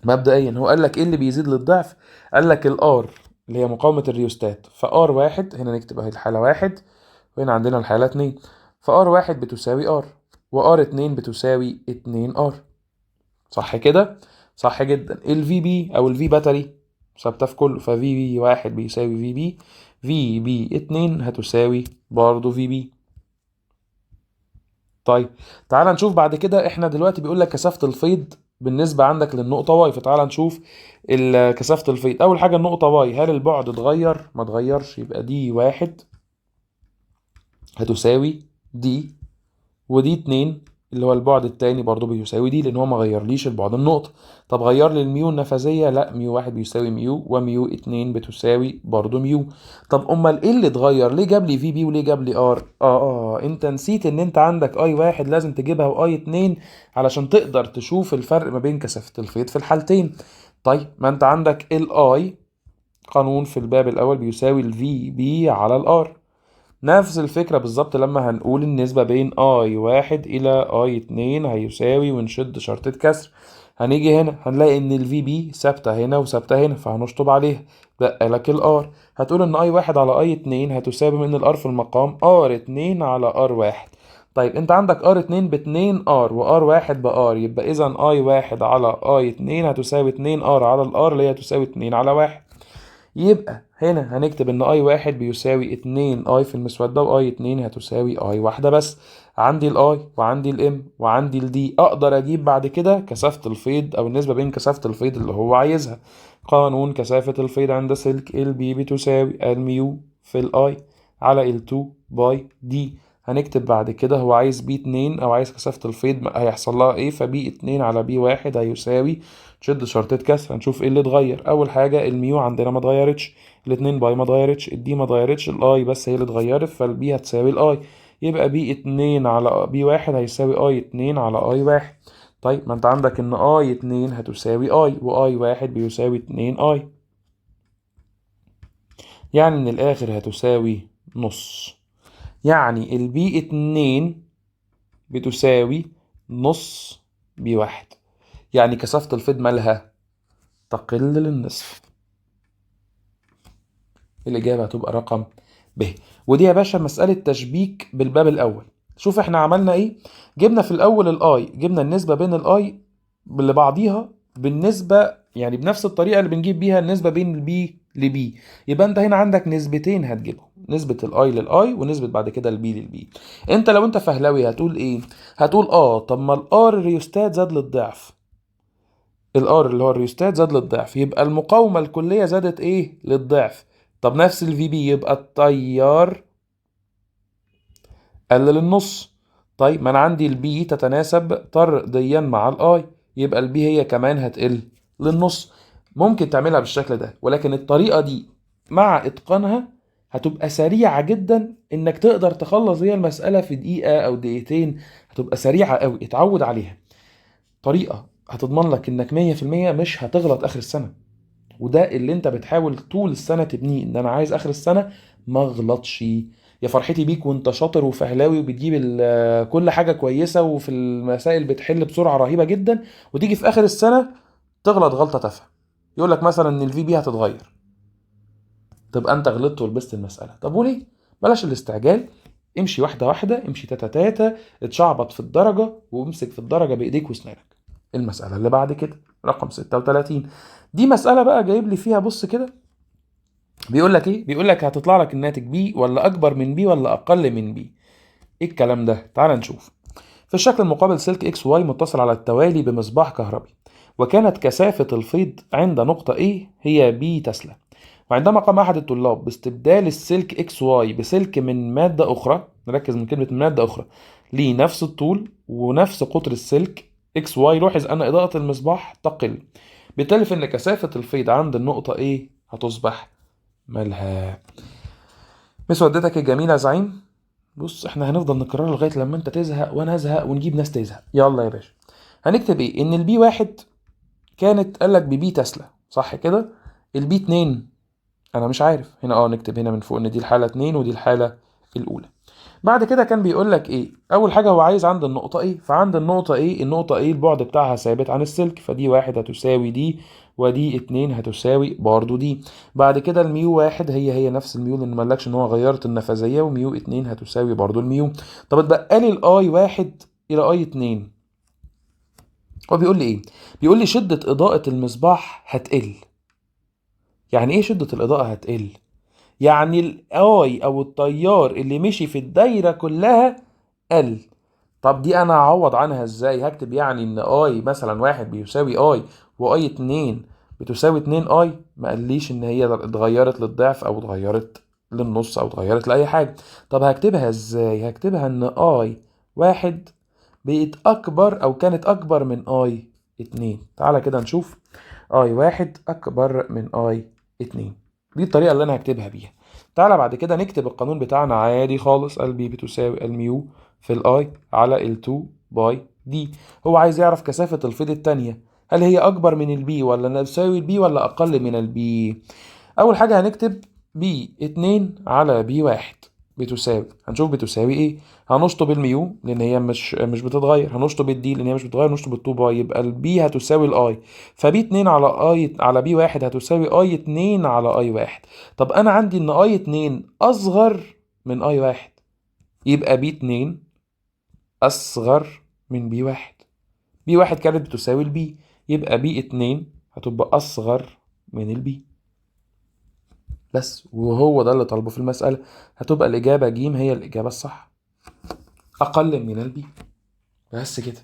مبدئيا هو قال لك ايه اللي بيزيد للضعف؟ قال لك الار اللي هي مقاومة الريوستات، فار واحد هنا نكتب اهي الحالة واحد، وهنا عندنا الحالة اتنين، فار واحد بتساوي ار، وار اتنين بتساوي اتنين ار. صح كده؟ صح جدا. الفي بي او الفي باتري ثابتة في كله، ففي بي واحد بيساوي في بي، في بي اتنين هتساوي برضه في بي. طيب تعال نشوف بعد كده. احنا دلوقتي بيقول لك كثافة الفيض بالنسبة عندك للنقطة واي، فتعال نشوف كثافة الفيض. أول حاجة النقطة واي، هل البعد اتغير؟ ما اتغيرش، يبقى دي واحد هتساوي دي، ودي اتنين اللي هو البعد التاني برضو بيساوي دي، لأن هو ما غيرليش البعد النقطة. طب غير لي الميو النفاذية؟ لا، ميو واحد بيساوي ميو، وميو اتنين بتساوي برضو ميو. طب أمال إيه اللي اتغير؟ ليه جاب لي في بي وليه جاب لي ار؟ أنت نسيت إن أنت عندك أي واحد لازم تجيبها وأي اتنين علشان تقدر تشوف الفرق ما بين كثافة الفيض في الحالتين. طيب ما أنت عندك الأي قانون في الباب الأول بيساوي الفي بي على الار. نفس الفكرة بالظبط لما هنقول النسبة بين اي واحد الى اي اتنين هيساوي ونشد شرطة كسر. هنيجي هنا هنلاقي ان الفي بي ثابتة هنا وثابتة هنا، فهنشطب عليها. بقى لك الار، هتقول ان اي واحد على اي اتنين هتساوي من الار في المقام ار اتنين على ار واحد. طيب انت عندك ار اتنين باتنين ار وار واحد بار، يبقى اذا اي واحد على اي اتنين هتساوي اتنين ار على الار اللي هي هتساوي اتنين على واحد. يبقى هنا هنكتب ان اي واحد بيساوي اتنين اي في المسودة، واي اتنين هتساوي اي واحدة بس. عندي الاي وعندي الام وعندي الدي، اقدر اجيب بعد كده كثافة الفيض او النسبة بين كثافة الفيض اللي هو عايزها. قانون كثافة الفيض عند سلك البي بتساوي الميو في الاي على ال2 باي دي. هنكتب بعد كده هو عايز بي اتنين او عايز كثافة الفيض هيحصل لها ايه، فبي اتنين على بي واحد هيساوي تشد شرطة كسر. هنشوف ايه اللي اتغير. اول حاجة الميو عندنا ما اتغيرتش، الاتنين باي ما اتغيرتش، الدي ما اتغيرتش، الاي بس هي اللي اتغيرت، فالبي هتساوي الاي. يبقى بي اتنين على بي واحد هيساوي اي اتنين على اي واحد. طيب ما انت عندك ان اي اتنين هتساوي اي، واي واحد بيساوي اتنين اي، يعني من الاخر هتساوي نص. يعني البي اتنين بتساوي نص بي واحد، يعني كثافة الفيض مالها تقل للنصف. الإجابة هتبقى رقم ب. ودي يا باشا مسألة تشبيك بالباب الأول. شوف احنا عملنا ايه. جبنا في الأول الآي، جبنا النسبة بين الآي اللي بعضيها بالنسبة، يعني بنفس الطريقة اللي بنجيب بيها النسبة بين البي لبي. يبقى انت هنا عندك نسبتين هتجيبهم، نسبة الآي للآي ونسبة بعد كده البي للبي. انت لو انت فهلاوي هتقول ايه؟ هتقول طب ما الار الريوستات زاد للضعف، الار اللي هو الريوستات زاد للضعف، يبقى المقاومة الكلية زادت ايه للضعف. طب نفس الفي بي يبقى التيار قلل النص. طيب ما انا عندي البي تتناسب طرديا مع الاي، يبقى البي هي كمان هتقل للنص. ممكن تعملها بالشكل ده، ولكن الطريقة دي مع اتقانها هتبقى سريعة جدا، انك تقدر تخلص هي المسألة في دقيقة او دقيقتين. هتبقى سريعة قوي، اتعود عليها. طريقة هتضمن لك انك 100% مش هتغلط اخر السنة. وده اللي انت بتحاول طول السنة تبنيه، ان انا عايز اخر السنة ما اغلطش. يا فرحتي بيك وانت شاطر وفهلاوي وبتجيب كل حاجة كويسة وفي المسائل بتحل بسرعة رهيبة جدا، وتيجي في اخر السنة تغلط غلطة تافهة. يقول لك مثلا ان الفي بي هتتغير، تبقى انت غلطت ولبست المسألة. طب وليه؟ بلاش الاستعجال، امشي واحدة واحدة، امشي تاتا تاتا، اتشعبط في الدرجة وامسك في الدرجة بايديك واسنانك. المسألة اللي بعد كده رقم 36. دي مسألة بقى جايب لي فيها، بص كده، بيقول لك ايه؟ بيقول لك هتطلع لك الناتج بي ولا اكبر من بي ولا اقل من بي. ايه الكلام ده؟ تعال نشوف. في الشكل المقابل سلك اكس واي متصل على التوالي بمصباح كهربي، وكانت كثافة الفيض عند نقطة A هي بي تسلا. وعندما قام أحد الطلاب باستبدال السلك اكس واي بسلك من مادة أخرى، نركز من كلمة مادة أخرى، ليه نفس الطول ونفس قطر السلك اكس واي، لاحظ أن إضاءة المصباح تقل، بالتالي فإن كثافة الفيض عند النقطة A هتصبح مالها؟ مس ودتك الجميلة يا زعيم. بص احنا هنفضل نكررها لغاية لما انت تزهق وانا ازهق ونجيب ناس تزهق. يلا يا باشا، هنكتب ايه؟ ان البي واحد كانت قالك ببي تسلا، صح كده؟ البي اتنين انا مش عارف هنا، نكتب هنا من فوق ان دي الحالة 2 ودي الحالة الاولى. بعد كده كان بيقول لك ايه؟ اول حاجة هو عايز عند النقطة ايه، فعند النقطة ايه، النقطة ايه البعد بتاعها ثابت عن السلك، فدي واحد هتساوي دي، ودي اتنين هتساوي برضو دي. بعد كده الميو واحد هي نفس الميو، لان مالكش ان هو غيرت النفاذية، وميو اتنين هتساوي برضو الميو. طب اتبقى لي الاي واحد الى اي اتنين. هو بيقول لي ايه؟ بيقول لي شدة اضاءة المصباح هتقل. يعني ايه شدة الاضاءة هتقل؟ يعني الاي او التيار اللي مشي في الدايرة كلها قل. طب دي انا هعوض عنها ازاي؟ هكتب يعني ان اي مثلا واحد بيساوي اي، واي اتنين بتساوي اتنين اي. ما قاليش ان هي اتغيرت للضعف او اتغيرت للنص او اتغيرت لاي حاجة. طب هكتبها ازاي؟ هكتبها ان اي واحد بقت اكبر او كانت اكبر من اي اتنين. تعالى كده نشوف. اي واحد اكبر من اي اتنين، دي الطريقة اللي انا هكتبها بيها. تعالى بعد كده نكتب القانون بتاعنا عادي خالص. البي بتساوي الميو في الاي على ال2 باي دي. هو عايز يعرف كثافة الفيض التانية، هل هي اكبر من البي ولا تساوي البي ولا اقل من البي. اول حاجة هنكتب بي اتنين على بي واحد بتساوي، هنشوف بتساوي ايه. هنشطب الميو لان هي مش بتتغير، هنشطب الدي لان هي مش بتتغير، نشطب التو باي، يبقى البي هتساوي الاي. فبي اتنين على اي على بي واحد هتساوي اي اتنين على اي واحد. طب انا عندي ان اي اتنين اصغر من اي واحد، يبقى بي اتنين اصغر من بي واحد. بي واحد كانت بتساوي البي، يبقى بي اتنين هتبقى اصغر من البي. بس وهو ده اللي طالبه في المسألة. هتبقى الإجابة ج هي الإجابة الصح، أقل من البي. بس كده.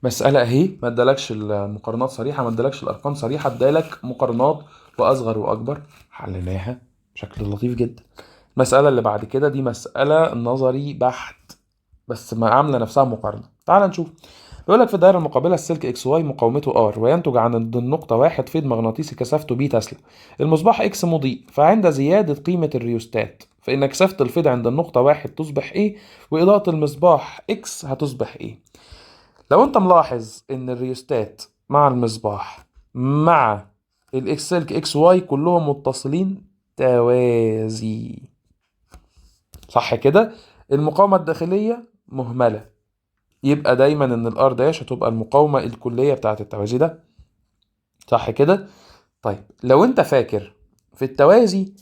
مسألة أهي، ما ادالكش المقارنات صريحة، ما ادالكش الأرقام صريحة، ادالك مقارنات وأصغر وأكبر. حليناها بشكل لطيف جدا. المسألة اللي بعد كده دي مسألة نظري بحت، بس ما عاملة نفسها مقارنة. تعال نشوف. بيقول لك في الدائرة المقابلة السلك اكس واي مقاومته ار، وينتج عند النقطة واحد فيض مغناطيسي كثافته بي تسلا. المصباح اكس مضيء، فعند زيادة قيمة الريوستات فإن كثافة الفيض عند النقطة واحد تصبح ايه، وإضاءة المصباح اكس هتصبح ايه. لو انت ملاحظ ان الريوستات مع المصباح مع الاكس سلك اكس واي كلهم متصلين توازي، صح كده؟ المقاومة الداخلية مهملة، يبقى دايما ان الار داش هتبقى المقاومة الكلية بتاعت التوازي ده، صح كده؟ طيب لو انت فاكر في التوازي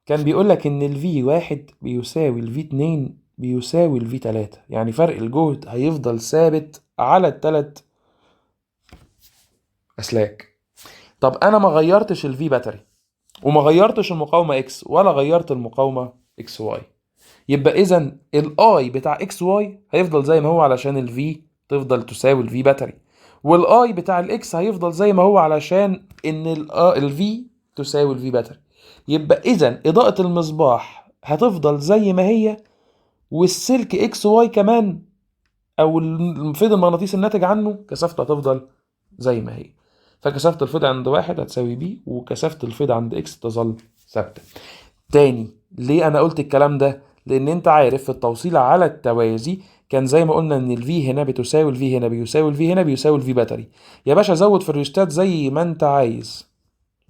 كان بيقولك ان الفي واحد بيساوي الفي اتنين بيساوي الفي تلاتة، يعني فرق الجهد هيفضل ثابت على التلات اسلاك. طب انا ما غيرتش الفي باتري، وما غيرتش المقاومة اكس، ولا غيرت المقاومة اكس واي، يبقى اذا الاي بتاع اكس واي هيفضل زي ما هو علشان الفي تفضل تساوي الفي باتري، والاي بتاع الاكس هيفضل زي ما هو علشان ان الفي تساوي الفي باتري. يبقى اذا اضاءة المصباح هتفضل زي ما هي، والسلك اكس واي كمان او الفيض المغناطيسي الناتج عنه كثافته هتفضل زي ما هي. فكثافة الفيض عند واحد هتساوي بي، وكثافة الفيض عند اكس تظل ثابتة. تاني، ليه انا قلت الكلام ده؟ لان انت عارف في التوصيل على التوازي كان زي ما قلنا ان الفي هنا بتساوي الفي هنا بيساوي الفي هنا بيساوي الفي باتري. يا باشا زود في الريستات زي ما انت عايز،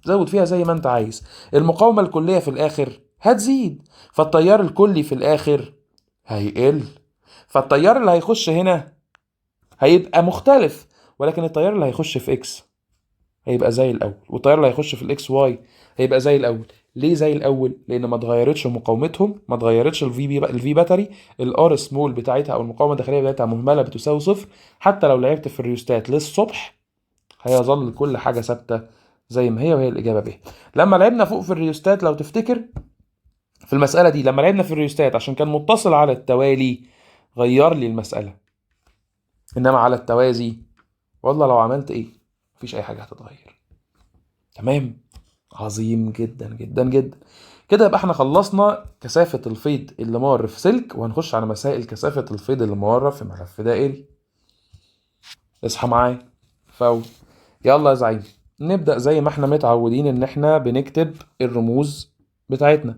زود فيها زي ما انت عايز، المقاومة الكلية في الاخر هتزيد، فالتيار الكلي في الاخر هيقل، فالتيار اللي هيخش هنا هيبقى مختلف، ولكن التيار اللي هيخش في اكس هيبقى زي الاول، والتيار اللي هيخش في الاكس واي هيبقى زي الاول. ليه زي الاول؟ لان ما اتغيرتش مقاومتهم، ما اتغيرتش الفي باتري، الار سمول بتاعتها او المقاومه الداخليه بتاعتها مهمله بتساوي صفر. حتى لو لعبت في الريوستات للصبح هيظل كل حاجه ثابته زي ما هي، وهي الاجابه ب. لما لعبنا فوق في الريوستات لو تفتكر في المساله دي، لما لعبنا في الريوستات عشان كان متصل على التوالي غير لي المساله، انما على التوازي والله لو عملت ايه مفيش اي حاجه هتتغير. تمام، عظيم جدا جدا جدا. كده يبقى احنا خلصنا كثافة الفيض اللي مار في سلك، وهنخش على مسائل كثافة الفيض اللي مار في ملف دائري. اصحى معايا يلا يا زعيم، نبدأ زي ما احنا متعودين ان احنا بنكتب الرموز بتاعتنا.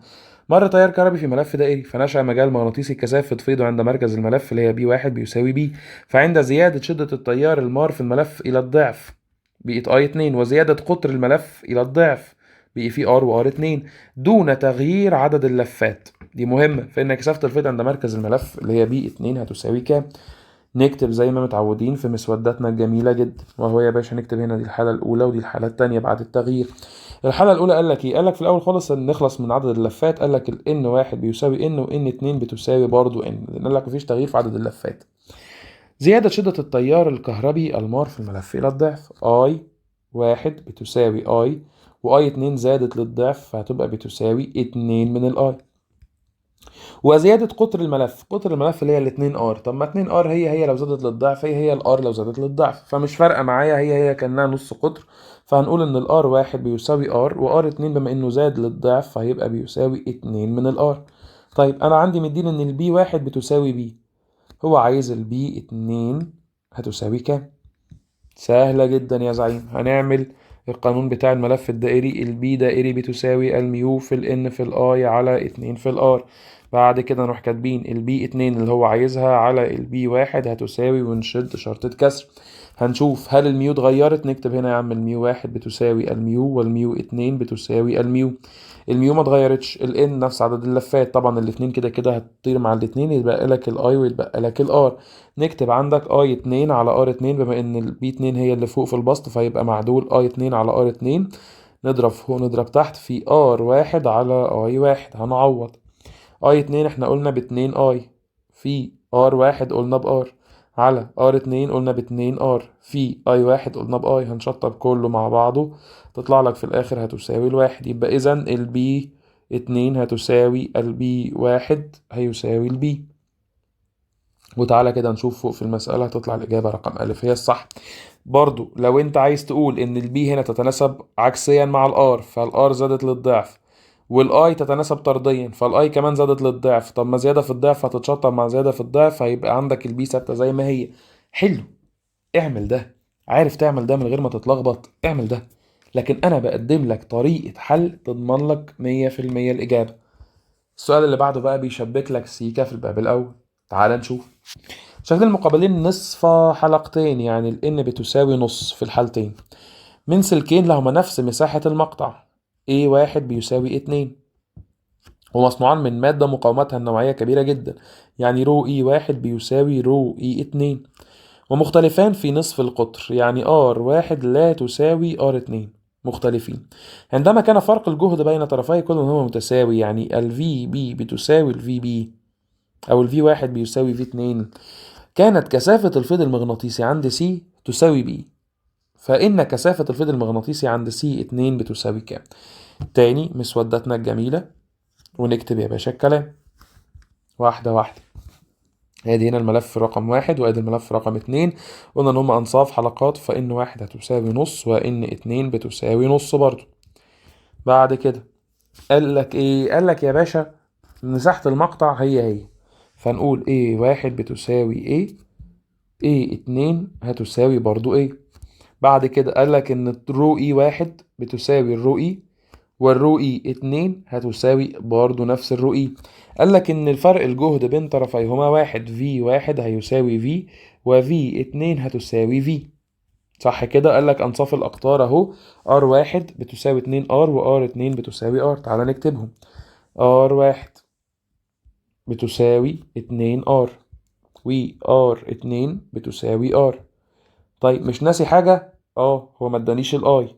مر تيار كهربي في ملف دائري فنشأ مجال مغناطيسي كثافة فيضه عند مركز الملف اللي هي بي واحد بيساوي بي. فعند زيادة شدة التيار المار في الملف إلى الضعف بقت اي 2، وزيادة قطر الملف إلى الضعف بقي في ار وار 2 دون تغيير عدد اللفات. دي مهمة، فإن كثافة الفيض عند مركز الملف اللي هي بي 2 هتساوي كام؟ نكتب زي ما متعودين في مسوداتنا الجميلة جدا، وهو يا باشا نكتب هنا دي الحالة الأولى ودي الحالة التانية بعد التغيير. الحالة الأولى قال لك إيه؟ قال لك في الأول خالص إن نخلص من عدد اللفات، قال لك ال N1 بيساوي N و N2 بتساوي برضو N، لأن قال لك مفيش تغيير في عدد اللفات. زيادة شدة التيار الكهربي المار في الملف إلى الضعف I1 بتساوي I، و I2 زادت للضعف فهتبقى بتساوي 2 من ال I. وزيادة قطر الملف اللي هي ال 2 ار. طب ما 2 ار هي لو زادت للضعف هي الار لو زادت للضعف، فمش فارقة معايا، هي كأنها نص قطر. فهنقول ان الار واحد بيساوي ار، وار 2 بما انه زاد للضعف فهيبقى بيساوي 2 من الار. طيب انا عندي مدين ان البي واحد بتساوي بي، هو عايز البي 2 هتساوي كام؟ سهلة جدا يا زعيم. هنعمل القانون بتاع الملف الدائري، البي دائري بتساوي الميو في الان في الاي على 2 في الار. بعد كده نروح كاتبين البي 2 اللي هو عايزها على البي واحد هتساوي، ونشد شرطة كسر. هنشوف هل الميو اتغيرت، نكتب هنا يا عم الميو واحد بتساوي الميو، والميو 2 بتساوي الميو. الميو ما اتغيرتش، الان نفس عدد اللفات، طبعا الاتنين كده كده هتطير مع الاتنين، يتبقى لك الاي ويتبقى لك الار. نكتب عندك اي 2 على ار 2، بما ان البي 2 هي اللي فوق في البسط فيبقى معدول اي 2 على ار 2. نضرب فوق نضرب تحت في ار واحد على اي واحد، هنعوض. اي 2 احنا قلنا باتنين اي، في ار واحد قلنا بار، على ار 2 قلنا باتنين ار، في اي واحد قلنا باي. هنشطب كله مع بعضه تطلع لك في الاخر هتساوي الواحد. يبقى اذا البي 2 هتساوي البي واحد هيساوي البي. وتعالى كده نشوف فوق في المسألة هتطلع الإجابة رقم ألف هي الصح. برضو لو أنت عايز تقول إن البي هنا تتناسب عكسيا مع الآر، فالآر زادت للضعف، والآي تتناسب طرديا فالآي كمان زادت للضعف. طب ما زيادة في الضعف هتتشطب مع زيادة في الضعف، هيبقى عندك البي ثابتة زي ما هي. حلو، اعمل ده. عارف تعمل ده من غير ما تتلخبط، اعمل ده. لكن أنا بقدم لك طريقة حل تضمن لك 100% الإجابة. السؤال اللي بعده بقى بيشبك لك سيكا في الباب الأول. تعال نشوف. شكل المقابلين نصف حلقتين، يعني ال n بتساوي نص في الحالتين، من سلكين لهما نفس مساحة المقطع A1 بيساوي 2، ومصنوعان من مادة مقاومتها النوعية كبيرة جدا، يعني رو E1 بيساوي رو E2، ومختلفان في نصف القطر، يعني R1 لا تساوي R2، مختلفين. عندما كان فرق الجهد بين طرفي كل منهما متساوي، يعني ال VB بتساوي ال VB أو ال V1 بيساوي V2، كانت كثافة الفيض المغناطيسي عند C تساوي B. فإن كثافة الفيض المغناطيسي عند C2 بتساوي كام؟ تاني مسودتنا الجميلة، ونكتب يا باشا الكلام واحدة واحدة. ادي هنا الملف رقم واحد وادي الملف رقم اتنين، قلنا ان هما انصاف حلقات، فإن واحد هتساوي نص وإن اتنين بتساوي نص برضو. بعد كده قال لك ايه؟ قال لك يا باشا مساحة المقطع هي، فنقول ايه واحد بتساوي ايه، ايه اتنين هتساوي برضو ايه. بعد كده قال لك ان الرو اي واحد بتساوي الرو اي، والرو اي اتنين هتساوي برضو نفس الرو اي. قال لك ان الفرق الجهد بين طرفيهما واحد، في واحد هيساوي في، وفي اتنين هتساوي في. صح كده؟ قال لك انصاف الاقطار اهو، ار واحد بتساوي 2 ار، وار 2 بتساوي ار. تعالى نكتبهم. ار واحد بتساوي 2 ار، و ار 2 بتساوي ار. طيب مش ناسي حاجة؟ هو ما ادانيش الاي.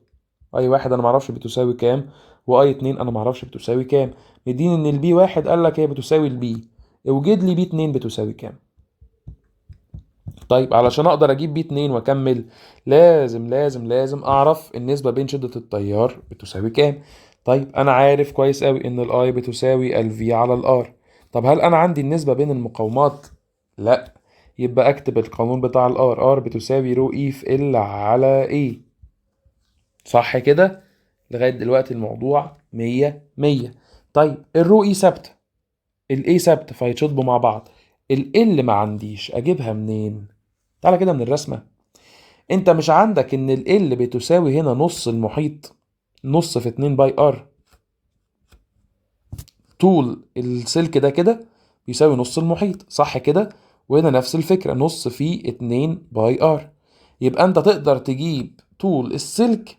اي واحد انا معرفش بتساوي كام، واي اتنين انا معرفش بتساوي كام. مديني ان البي واحد قال لك هي بتساوي البي، اوجد لي بي اتنين بتساوي كام. طيب علشان اقدر اجيب بي اتنين واكمل، لازم اعرف النسبة بين شدة التيار بتساوي كام. طيب انا عارف كويس قوي ان الاي بتساوي الفي على الار. طب هل انا عندي النسبة بين المقاومات؟ لا. يبقى اكتب القانون بتاع الار، ار بتساوي رو اي في ال على ايه. صح كده؟ لغاية دلوقتي الموضوع 100. طيب الرو اي ثابتة، الاي ثابتة فهيتشطبوا مع بعض. ال ما عنديش، اجيبها منين؟ تعالى كده من الرسمة. انت مش عندك ان ال بتساوي هنا نص المحيط، نص في 2 باي ار. طول السلك ده كده بيساوي نص المحيط، صح كده؟ وهنا نفس الفكرة، نص في 2 باي ار. يبقى انت تقدر تجيب طول السلك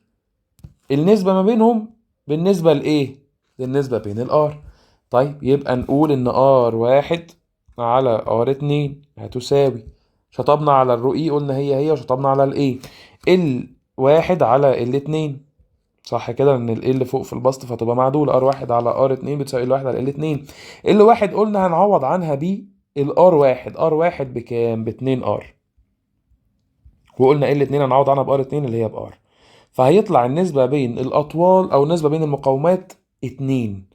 النسبة ما بينهم بالنسبة لإيه؟ للنسبة بين الار. طيب يبقى نقول إن ار واحد على ار اتنين هتساوي، شطبنا على الرو اي قلنا هي وشطبنا على الايه، ال واحد على ال اتنين، صح كده؟ لأن ال اللي فوق في البسط فتبقى معدولة، ار واحد على ار اتنين بتساوي ال واحد على ال اتنين. ال واحد قلنا هنعوض عنها ب الار واحد، ار واحد بكام؟ باتنين ار، وقلنا ال اتنين هنعوض عنها بار اتنين اللي هي بار. فهيطلع النسبة بين الأطوال أو النسبة بين المقاومات 2.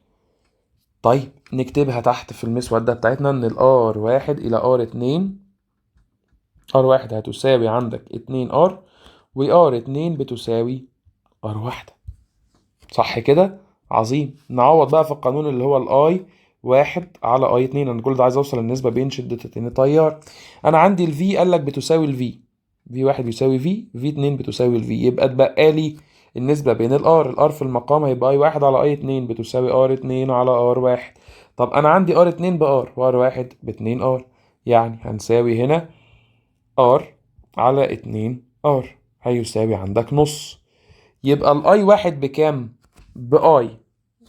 طيب نكتبها تحت في المسودة بتاعتنا إن الار واحد إلى ار اتنين، ار واحد هتساوي عندك 2 ار، وار اتنين بتساوي ار واحدة، صح كده؟ عظيم. نعوض بقى في القانون اللي هو الاي واحد على اي اتنين، انا كل ده عايز اوصل النسبة بين شدتين التيار. انا عندي الفي قال لك بتساوي الفي، في واحد بيساوي في اتنين بتساوي الفي، يبقى اتبقى لي النسبة بين الار في المقام هيبقى اي واحد على اي اتنين بتساوي ار اتنين على ار واحد. طب انا عندي ار اتنين بار وار واحد باتنين ار، يعني هنساوي هنا ار على اتنين ار هيساوي عندك نص. يبقى الاي واحد بكام؟ باي،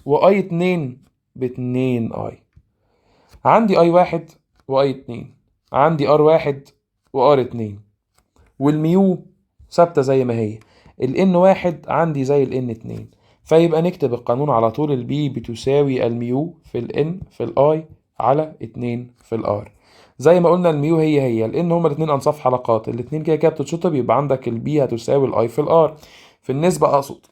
واي اتنين باتنين اي. عندي اي واحد واي اتنين، عندي ار واحد وار اتنين، والميو ثابتة زي ما هي، الان واحد عندي زي الان اتنين. فيبقى نكتب القانون على طول، البي بتساوي الميو في الان في الاي على اتنين في الار. زي ما قلنا الميو هي لان هما الاتنين انصاف حلقات، الاتنين كده كده بتتشطب، يبقى عندك البي هتساوي الاي في الار. في النسبة اقصد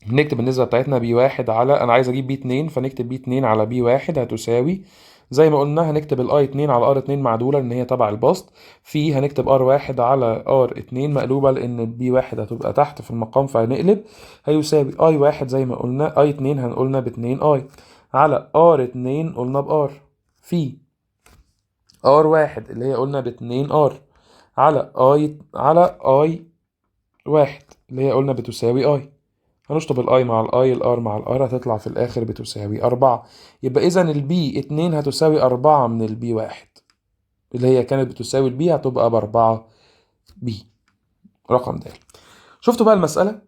نكتب النسبة بتاعتنا بي واحد على، أنا عايز أجيب بي اتنين فنكتب بي اتنين على بي واحد هتساوي، زي ما قلنا هنكتب الأي اتنين على ار اتنين معدولة إن هي تبع البسط، في هنكتب ار واحد على ار اتنين مقلوبة لأن بي واحد هتبقى تحت في المقام فهنقلب، هيساوي أي واحد زي ما قلنا، أي اتنين هنقولنا باتنين أي على ار اتنين قلنا بار، في ار واحد اللي هي قلنا باتنين ار على اي واحد اللي هي قلنا بتساوي اي. هنشطب الاي مع الاي، الار مع الار هتطلع في الاخر بتساوي 4. يبقى اذا البي 2 هتساوي 4 من البي 1 اللي هي كانت بتساوي البي، هتبقى ب4 بي، رقم د. شفتوا بقى المسألة؟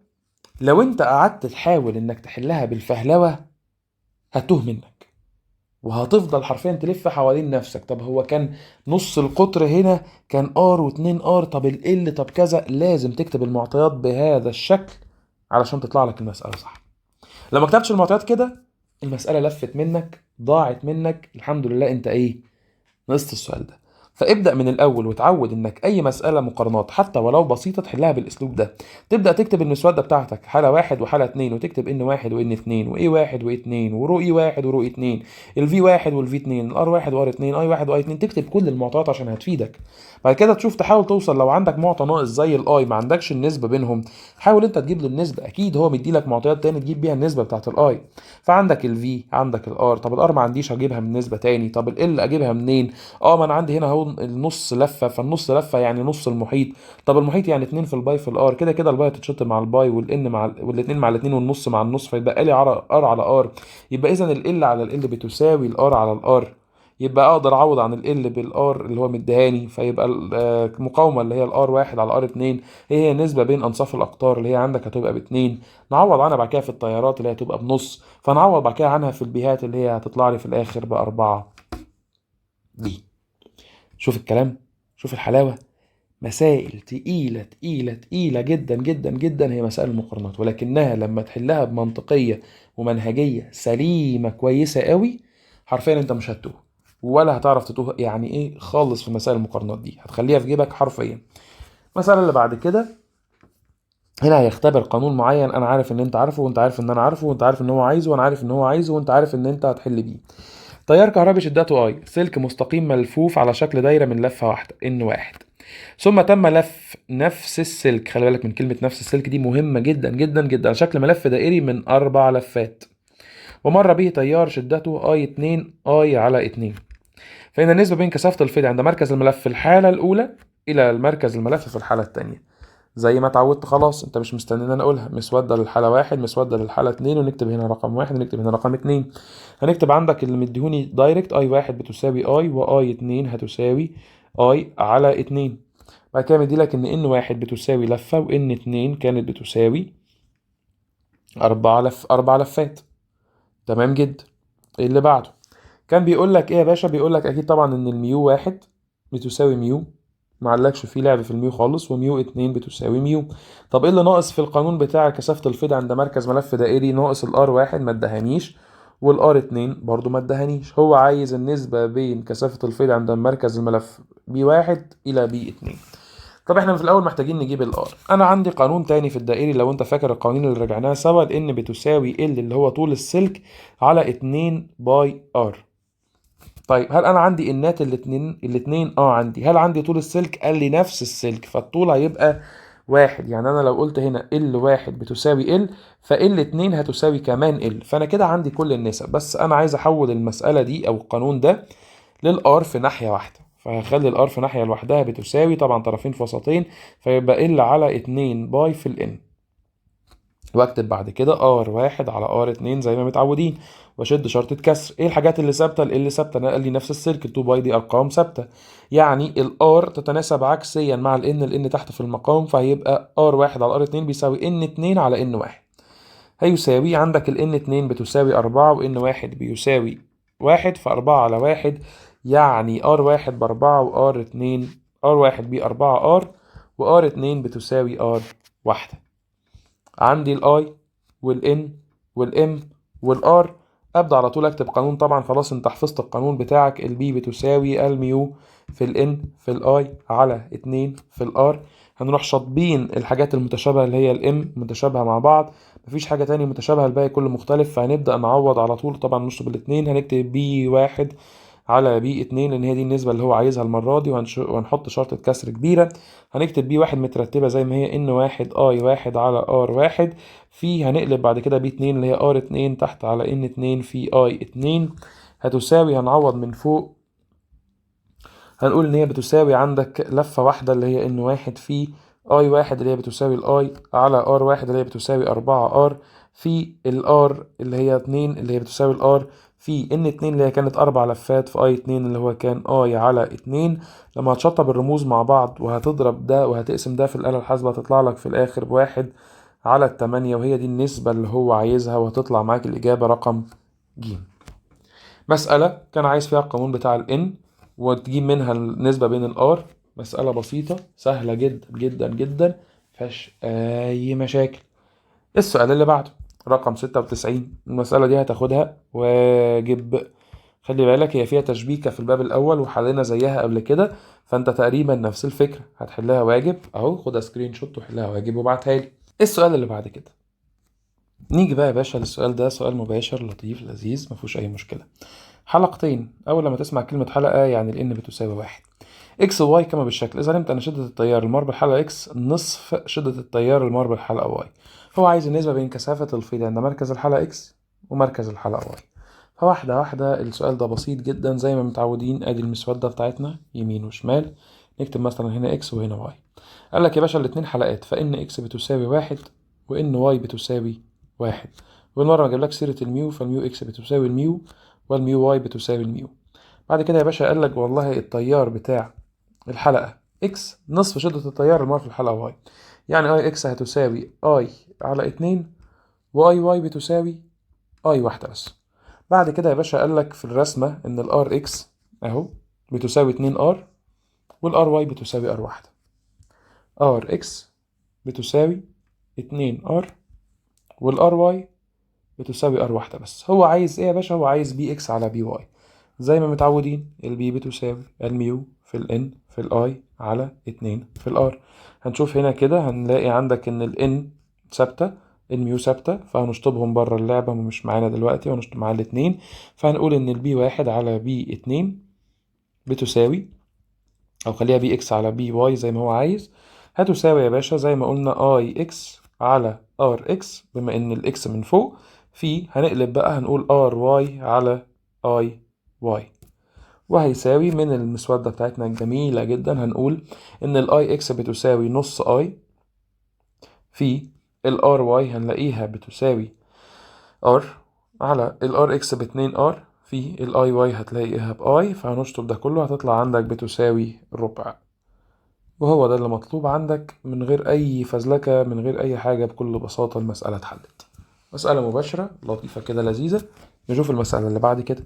لو انت قعدت تحاول انك تحلها بالفهلوة هتوه منك، وهتفضل حرفيا تلف حوالين نفسك. طب هو كان نص القطر هنا كان ار و2 ار، طب ال طب كذا، لازم تكتب المعطيات بهذا الشكل علشان تطلع لك المسألة صح. لو ما كتبتش المعطيات كده المسألة لفت منك، ضاعت منك، الحمد لله انت ايه؟ نقصت السؤال ده. فابدأ من الأول وتعود إنك أي مسألة مقارنات حتى ولو بسيطة تحلها بالأسلوب ده. تبدأ تكتب المسودة بتاعتك حالة واحد وحالة اتنين، وتكتب إن واحد وإن اتنين وإيه واحد وإيه اتنين ورو إيه واحد ورو إيه اتنين، الفي واحد والفي اتنين، الآر واحد وآر اتنين، أي واحد وآي اتنين، تكتب كل المعطيات عشان هتفيدك. بعد كده تشوف تحاول توصل، لو عندك معطى ناقص زي الآي ما عندكش النسبة بينهم، حاول أنت تجيب له النسبة، أكيد هو مديلك معطيات تاني تجيب بيها النسبة بتاعت الآي. فعندك الفي، عندك الآر، طب الآر ما عنديش هجيبها من نسبة تاني، طب ال أجيبها منين؟ ما انا عندي هنا اهو النص لفه، فالنص لفه يعني نص المحيط، طب المحيط يعني 2 في الباي في الار، كده كده الباي هتتشط مع الباي والان مع والاثنين مع الاثنين والنص مع النص، فيبقى لي ار على ار. يبقى اذا ال على ال بتساوي الار على الار، يبقى اقدر اعوض عن ال بالار اللي هو مديهاني، فيبقى المقاومه اللي هي الار واحد على ار اتنين هي النسبه بين انصاف الاقطار اللي هي عندك هتبقى باتنين. نعوض عنها بعد كده في التيارات اللي هي هتبقى بنص، فنعوض بعد كده عنها في البيهات اللي هي هتطلع لي في الاخر باربعه دي. شوف الكلام، شوف الحلاوة. مسائل تقيلة تقيلة تقيلة جدا جدا جدا هي مسائل المقارنات، ولكنها لما تحلها بمنطقية ومنهجية سليمة كويسة قوي، حرفيا انت مش هتتوه ولا هتعرف تتوه يعني ايه خالص في مسائل المقارنات دي، هتخليها في جيبك حرفيا. المسألة اللي بعد كده هنا هيختبر قانون معين، انا عارف ان انت عارفه وانت عارف ان انا عارفه وانت عارف ان هو عايزه وانا عارف ان هو عايزه وانت عارف ان انت هتحل بيه. تيار كهربي شدته اي، سلك مستقيم ملفوف على شكل دايرة من لفة واحدة ان واحد، ثم تم لف نفس السلك، خلي بالك من كلمة نفس السلك دي مهمة جدا جدا جدا، على شكل ملف دائري من 4 لفات، ومر به تيار شدته اي 2 اي على 2. فإن النسبة بين كثافة الفيض عند مركز الملف في الحالة الأولى إلى المركز الملف في الحالة الثانية. زي ما اتعودت خلاص، انت مش مستني ان انا اقولها. مسودة للحالة 1، مسودة للحالة 2، ونكتب هنا رقم 1 ونكتب هنا رقم 2. هنكتب عندك اللي مديهوني دايركت، اي 1 بتساوي اي، واي 2 هتساوي اي على 2. بعد كده مديلك ان 1 بتساوي لفة، وان 2 كانت بتساوي 4 لفات. تمام جدا. ايه اللي بعده؟ كان بيقول لك ايه يا باشا؟ بيقول لك اكيد طبعا ان الميو 1 بتساوي ميو، معلكش فيه لعب في الميو خالص، وميو 2 بتساوي ميو. طب ايه اللي ناقص في القانون بتاع كثافة الفيض عند مركز ملف دائري؟ ناقص الار 1 ما ادهانيش، والار 2 برضو ما ادهانيش. هو عايز النسبة بين كثافة الفيض عند مركز الملف بي 1 الى بي 2. طب احنا في الاول محتاجين نجيب الار. انا عندي قانون تاني في الدائري، لو انت فاكر القوانين اللي رجعناها سوا، ان بتساوي ال اللي هو طول السلك على 2 باي ار. طيب هل انا عندي انات الاتنين عندي. هل عندي طول السلك؟ قال لي نفس السلك، فالطول هيبقى 1. يعني انا لو قلت هنا ال 1 بتساوي ال، فال 2 هتساوي كمان ال، فانا كده عندي كل النسب. بس انا عايز احول المسألة دي او القانون ده للار في ناحية واحدة، فهخلي الار في ناحية لوحدها بتساوي طبعا طرفين في وسطين، فيبقى ال على 2 باي في الان. واكتب بعد كده ار 1 على ار 2 زي ما متعودين، واشد شرطة كسر. ايه الحاجات اللي ثابته؟ اللي ثابته انا قال لي نفس السلك، 2 باي دي ارقام ثابته، يعني الار تتناسب عكسيا مع الان تحت في المقام، فهيبقى ار 1 على ار 2 بيساوي ان 2 على ان 1. هيساوي عندك الان 2 بتساوي 4، وان 1 بيساوي 1، ف4 على 1 يعني ار 1 ب4، وار 2 ار 1 ب 4 ار، وار 2 بتساوي ار 1. عندي الاي والان والام والار. ابدا على طول اكتب قانون. طبعا خلاص انت حفظت القانون بتاعك، البي بتساوي الميو في الان في الاي على 2 في الار. هنروح شاطبين الحاجات المتشابهه اللي هي الام متشابهه مع بعض، مفيش حاجه تاني متشابهه، الباقي كله مختلف، فهنبدا نعوض على طول. طبعا نشطب الاتنين، هنكتب بي 1 على بي 2 لان هي دي النسبه اللي هو عايزها المره دي، وهنحط شرطه كسر كبيره. هنكتب بي 1 مترتبه زي ما هي، ان 1 اي 1 على ار 1 في، هنقلب بعد كده بي 2 اللي هي ار 2 تحت على ان 2 في اي 2 هتساوي، هنعوض من فوق، هنقول ان هي بتساوي عندك لفه واحده اللي هي ان 1 في اي 1 اللي هي بتساوي الاي على ار 1 اللي هي بتساوي 4 ار في الار اللي هي 2 اللي هي بتساوي الار في ان 2 اللي هي كانت 4 لفات في اي 2 اللي هو كان اي على 2. لما هتشطب الرموز مع بعض وهتضرب ده وهتقسم ده في الآلة الحاسبة هتطلع لك في الآخر بواحد على 8، وهي دي النسبة اللي هو عايزها، وهتطلع معاك الإجابة رقم ج. مسألة كان عايز فيها القانون بتاع ال N وتجيب منها النسبة بين ال R. مسألة بسيطة سهلة جدا جدا جدا، مفيهاش أي مشاكل. السؤال اللي بعده رقم 96. المسألة دي هتاخدها واجب. خلي بالك هي فيها تشبيكة في الباب الأول وحلينا زيها قبل كده، فأنت تقريبا نفس الفكرة، هتحلها واجب أهو. خدها سكرين شوت وحلها واجب وابعتها لي. السؤال اللي بعد كده نيجي بقى يا باشا للسؤال ده، سؤال مباشر لطيف لذيذ مفيهوش أي مشكلة. حلقتين. أول لما تسمع كلمة حلقة يعني ال N بتساوي 1. إكس وواي كما بالشكل. إذا علمت أن شدة التيار المار بالحلقة إكس نصف شدة التيار المار بالحلقة واي. هو عايز النسبة بين كثافة الفيض عند مركز الحلقة إكس ومركز الحلقة واي. فواحدة واحدة، السؤال ده بسيط جدا زي ما متعودين. ادي المسودة بتاعتنا يمين وشمال، نكتب مثلا هنا اكس وهنا واي. قال لك يا باشا الاتنين حلقات، فان اكس بتساوي 1 وان واي بتساوي 1. والمرة ما جاب لك سيرة الميو، فالميو اكس بتساوي الميو والميو واي بتساوي الميو. بعد كده يا باشا قال لك والله التيار بتاع الحلقة اكس نصف شدة التيار المار في الحلقة واي، يعني اي اكس هتساوي اي على 2 واي واي بتساوي اي واحدة بس. بعد كده يا باشا قال لك في الرسمة ان الار اكس اهو بتساوي 2 ار، والار واي بتساوي ار واحدة. ار اكس بتساوي 2 ار، والار واي بتساوي ار واحدة بس. هو عايز ايه يا باشا؟ هو عايز بي اكس على بي واي. زي ما متعودين البي بتساوي الميو في الان في الاي على 2 في الار. هنشوف هنا كده هنلاقي عندك ان الان ثابتة، الميو ثابتة، فهنشطبهم بره اللعبة ومش معانا دلوقتي، وهنشطب معاه الاتنين. فهنقول ان البي 1 على بي 2 بتساوي، او خليها بي اكس على بي واي زي ما هو عايز، هتساوي يا باشا زي ما قلنا اي اكس على ار اكس بما ان الاكس من فوق، في هنقلب بقى هنقول ار واي على اي واي. وهيساوي من المسودة بتاعتنا الجميلة جدا هنقول ان الاي اكس بتساوي نص اي في ال RY هنلاقيها بتساوي R على ال RX ب2R في ال IY هتلاقيها بI، فهنشطب ده كله هتطلع عندك بتساوي ربع. وهو ده اللي مطلوب عندك من غير أي فزلكة، من غير أي حاجة، بكل بساطة المسألة اتحلت. مسألة مباشرة لطيفة كده لذيذة. نشوف المسألة اللي بعد كده.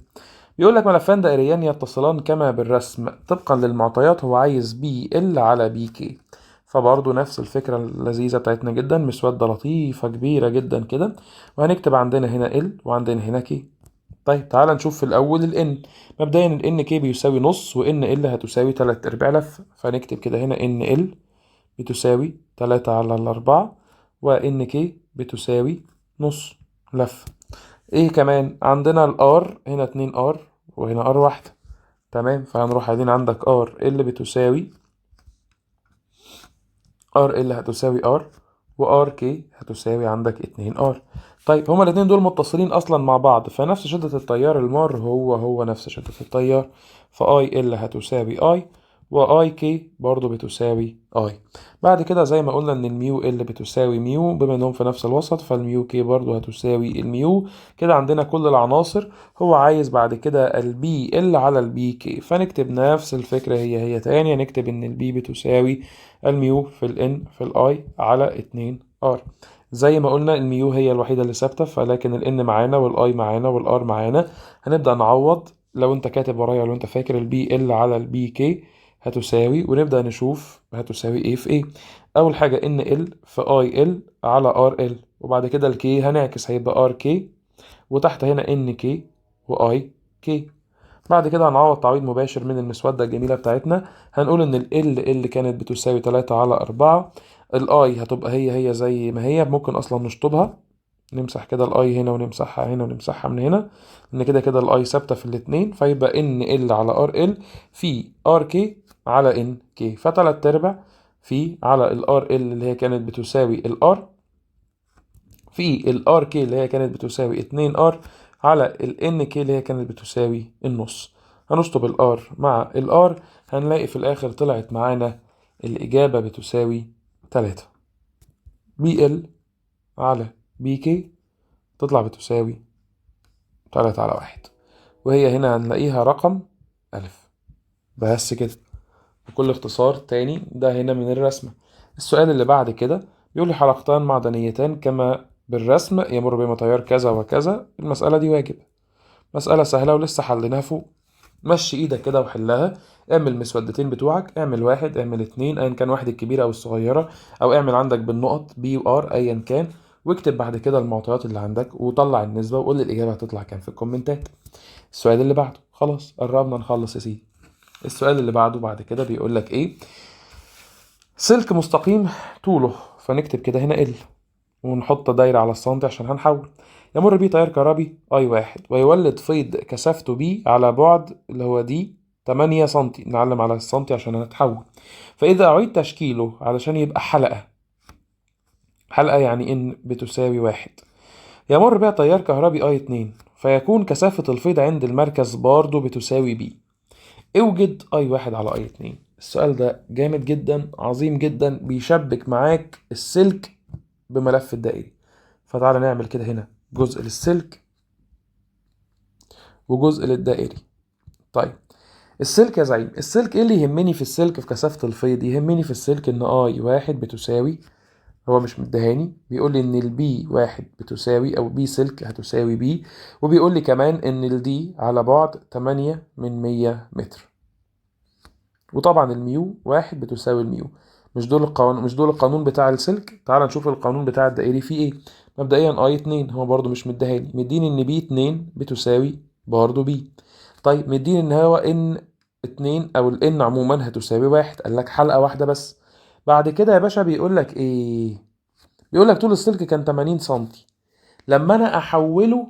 بيقول لك ملفان دائريان يتصلان كما بالرسم طبقا للمعطيات، هو عايز بي ال على بي كي. فبرضه نفس الفكرة اللذيذة بتاعتنا جدا، مسودة لطيفة كبيرة جدا كده، وهنكتب عندنا هنا ال وعندنا هنا كي. طيب تعال نشوف في الأول ال n. مبدئيا ال n k بيساوي نص، و n l هتساوي 3/4 لفة، فنكتب كده هنا n l بتساوي 3 على 4، و n k بتساوي نص لفة. ايه كمان عندنا ال r هنا 2 r وهنا r واحدة، تمام. فهنروح قاعدين عندك r l بتساوي r l هتساوي r، و r k هتساوي عندك 2 r. طيب هما الاتنين دول متصلين اصلا مع بعض، فنفس شدة التيار المار هو نفس شدة التيار، فاي ال هتساوي اي، واي كي برضو بتساوي اي. بعد كده زي ما قلنا ان الميو ال بتساوي ميو، بما انهم في نفس الوسط فالميو كي برضو هتساوي الميو. كده عندنا كل العناصر. هو عايز بعد كده البي ال على البي كي، فنكتب نفس الفكرة هي تاني، نكتب ان البي بتساوي الميو في الان في الاي على 2 ار. زي ما قلنا الميو هي الوحيدة اللي ثابتة، فلكن الان معانا والاي معانا والار معانا. هنبدأ نعوض. لو انت كاتب ورايا لو انت فاكر البي ال على البي كي هتساوي، ونبدأ نشوف هتساوي ايه في ايه. اول حاجة ان ال في اي ال على ار ال، وبعد كده الكي هنعكس هيبقى ار كي، وتحت هنا ان كي واي كي. بعد كده هنعوض تعويض مباشر من المسودة الجميلة بتاعتنا. هنقول ان ال اللي كانت بتساوي 3 على 4، الاي هتبقى هي زي ما هي، ممكن اصلا نشطبها، نمسح كده الاي هنا ونمسحها هنا ونمسحها من هنا، ان كده كده الاي ثابته في الاتنين، فيبقى ان ال على ار ال في ار كي على ان كي، فتلات ارباع في على الار ال اللي هي كانت بتساوي الار في الار كي اللي هي كانت بتساوي 2 ار على الان كي اللي هي كانت بتساوي النص. هنشطب الار مع الار، هنلاقي في الاخر طلعت معانا الاجابه بتساوي 3. بي ال على بي كي تطلع بتساوي 3 على 1، وهي هنا هنلاقيها رقم ألف. بس كده بكل اختصار تاني، ده هنا من الرسمة. السؤال اللي بعد كده بيقول لي حلقتان معدنيتان كما بالرسم يمر بهما تيار كذا وكذا. المسألة دي واجب، مسألة سهلة ولسه حليناها فوق. مشي ايدك كده وحلها. اعمل مسودتين بتوعك، اعمل واحد اعمل اتنين ايا كان، واحد الكبيرة او الصغيرة، او اعمل عندك بالنقط بي وار ايا كان، واكتب بعد كده المعطيات اللي عندك وطلع النسبة وقول لي الإجابة هتطلع كام في الكومنتات. السؤال اللي بعده، خلاص قربنا نخلص يا سيدي. السؤال اللي بعده بعد كده بيقول لك ايه؟ سلك مستقيم طوله، فنكتب كده هنا ال ونحط دايرة على السنتي عشان هنحول. يمر بيه تيار كهربي اي واحد، ويولد فيض كثافته بي على بعد اللي هو دي 8 سنتي، نعلم على السنتي عشان هنتحول. فإذا أعيد تشكيله علشان يبقى حلقة يعني ان بتساوي واحد، يمر بها تيار كهربي اي 2، فيكون كثافة الفيض عند المركز برضه بتساوي بي. اوجد اي واحد على اي 2. السؤال ده جامد جدا عظيم جدا، بيشبك معاك السلك بملف الدائري. فتعالى نعمل كده هنا جزء للسلك وجزء للدائري. طيب السلك يا زعيم، السلك ايه اللي يهمني في السلك في كثافة الفيض؟ يهمني في السلك ان اي واحد بتساوي، هو مش مدهاني، بيقول لي ان البي واحد بتساوي او بي سلك هتساوي بي، وبيقول لي كمان ان الدي على بعد 8 من 100 متر، وطبعا الميو واحد بتساوي الميو. مش دول القانون بتاع السلك. تعال نشوف القانون بتاع الدائري فيه ايه. مبدئيا اي 2 هو برضو مش مديهاني، مديني ان بي 2 بتساوي برضو بي. طيب مديني ان هو ان 2 او الان عموما هتساوي واحد، قال لك حلقة واحدة بس. بعد كده يا باشا بيقول لك ايه؟ بيقول لك طول السلك كان 80 سنتي. لما انا احوله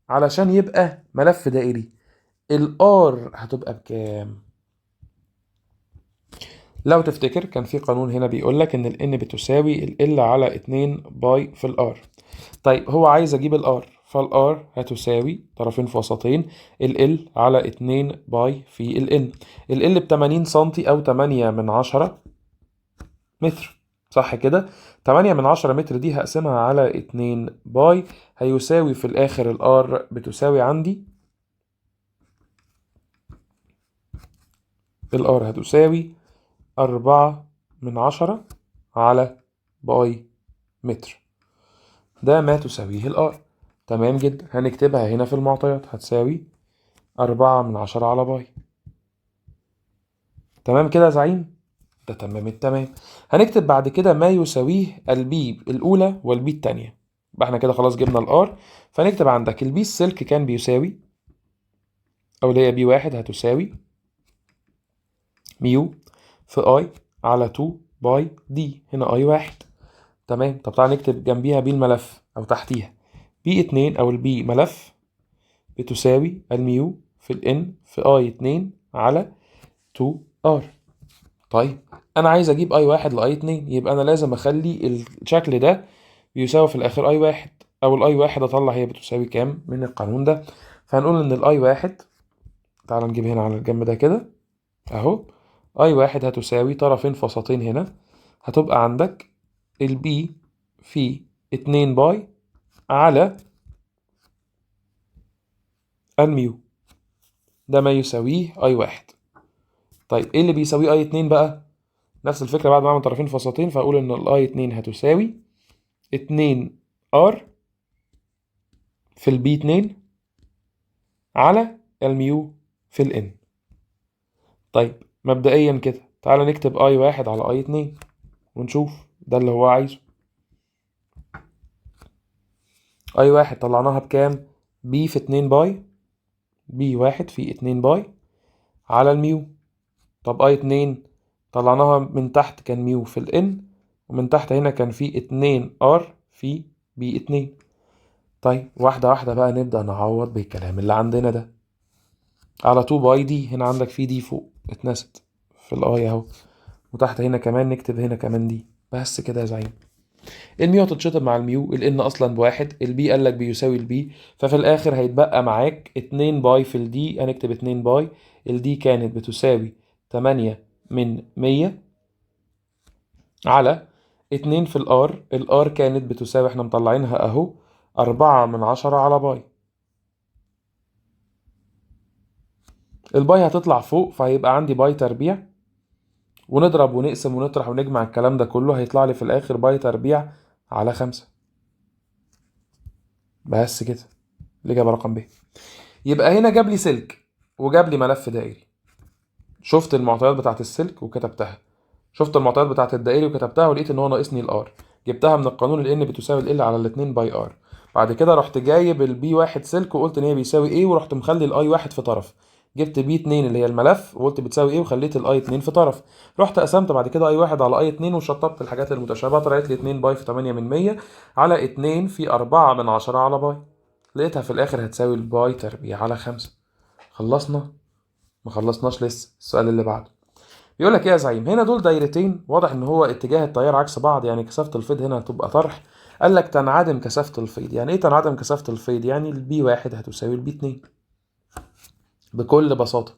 علشان يبقى ملف دائري، الار هتبقى بكام؟ لو تفتكر كان في قانون هنا بيقول لك ان ال n بتساوي ال L على 2 باي في ال R. طيب هو عايز اجيب ال R، فال R هتساوي طرفين في وسطين ال L على 2 باي في ال N. ال L ب 80 سنتي او 8 من 10 متر، صح كده؟ 8/10 متر دي هقسمها على 2 باي، هيساوي في الآخر الار بتساوي عندي، الار هتساوي 4/10 على باي متر. ده ما تساويه الار. تمام جدا، هنكتبها هنا في المعطيات، هتساوي 4/10 على باي. تمام كده يا زعيم؟ ده تمام التمام. هنكتب بعد كده ما يساويه البي الأولى والبي التانية. يبقى احنا كده خلاص جبنا الار، فنكتب عندك البي السلك كان بيساوي، أو اللي هي بي واحد هتساوي ميو في اي على 2 باي دي، هنا اي واحد. تمام. طب تعالى نكتب جنبيها بي الملف أو تحتيها بي 2 أو البي ملف بتساوي الميو في الان في اي 2 على 2 ار. طيب انا عايز اجيب اي واحد لاي 2، يبقى انا لازم اخلي الشكل ده بيساوي في الاخر اي واحد، او الاي واحد اطلع هي بتساوي كام من القانون ده. فهنقول ان الاي واحد، تعال نجيب هنا على الجنب ده كده اهو، اي واحد هتساوي طرفين فسطين هنا، هتبقى عندك البي في 2 باي على الميو، ده ما يساويه اي واحد. طيب ايه اللي بيساويه اي 2 بقى؟ نفس الفكرة، بعد ما اعمل طرفين فسطين فاقول ان الاي 2 هتساوي 2 ار في البي 2 على الميو في الان. طيب مبدئيا كده تعالى نكتب اي واحد على اي 2 ونشوف ده اللي هو عايزه. اي واحد طلعناها بكام؟ بي في 2 باي، بي واحد في 2 باي على الميو. طب اي 2 طلعناها من تحت كان ميو في الان، ومن تحت هنا كان في 2 ار في بي 2. طيب واحدة واحدة بقى نبدأ نعوض بالكلام اللي عندنا ده. على 2 باي دي، هنا عندك في دي فوق اتنست في الاي اهو، وتحت هنا كمان نكتب هنا كمان دي. بس كده يا زعيم. الميو هتتشطب مع الميو، الان اصلا بواحد، البي قال لك بيساوي البي، ففي الاخر هيتبقى معاك 2 باي في الدي، هنكتب 2 باي، الدي كانت بتساوي 8/100 على 2 في الار، الار كانت بتساوي احنا مطلعينها اهو 4/10 على باي. الباي هتطلع فوق فهيبقى عندي باي تربيع، ونضرب ونقسم ونطرح ونجمع الكلام ده كله، هيطلع لي في الاخر باي تربيع على 5. بس كده الإجابة رقم ب. يبقى هنا جاب لي سلك وجاب لي ملف دائري. شفت المعطيات بتاعت السلك وكتبتها، شفت المعطيات بتاعت الدائري وكتبتها، ولقيت ان هو ناقصني الار، جبتها من القانون ال n بتساوي ال على الاتنين باي ار. بعد كده رحت جايب البي واحد سلك وقلت ان هي بيساوي ايه، ورحت مخلي الاي واحد في طرف، جبت بي 2 اللي هي الملف وقلت بتساوي ايه وخليت الاي 2 في طرف. رحت قسمت بعد كده اي واحد على اي 2 وشطبت الحاجات المتشابهه، طلعت لي 2 باي في 8/100 على 2 في 4/10 على باي. لقيتها في الاخر هتساوي الباي تربيع على 5. خلصنا؟ ما خلصناش لسه، السؤال اللي بعده بيقول لك ايه يا زعيم؟ هنا دول دايرتين، واضح ان هو اتجاه التيار عكس بعض، يعني كثافه الفيض هنا هتبقى طرح. قال لك تنعدم كثافه الفيض. يعني ايه تنعدم كثافه الفيض؟ يعني البي واحد هتساوي البي 2 بكل بساطه.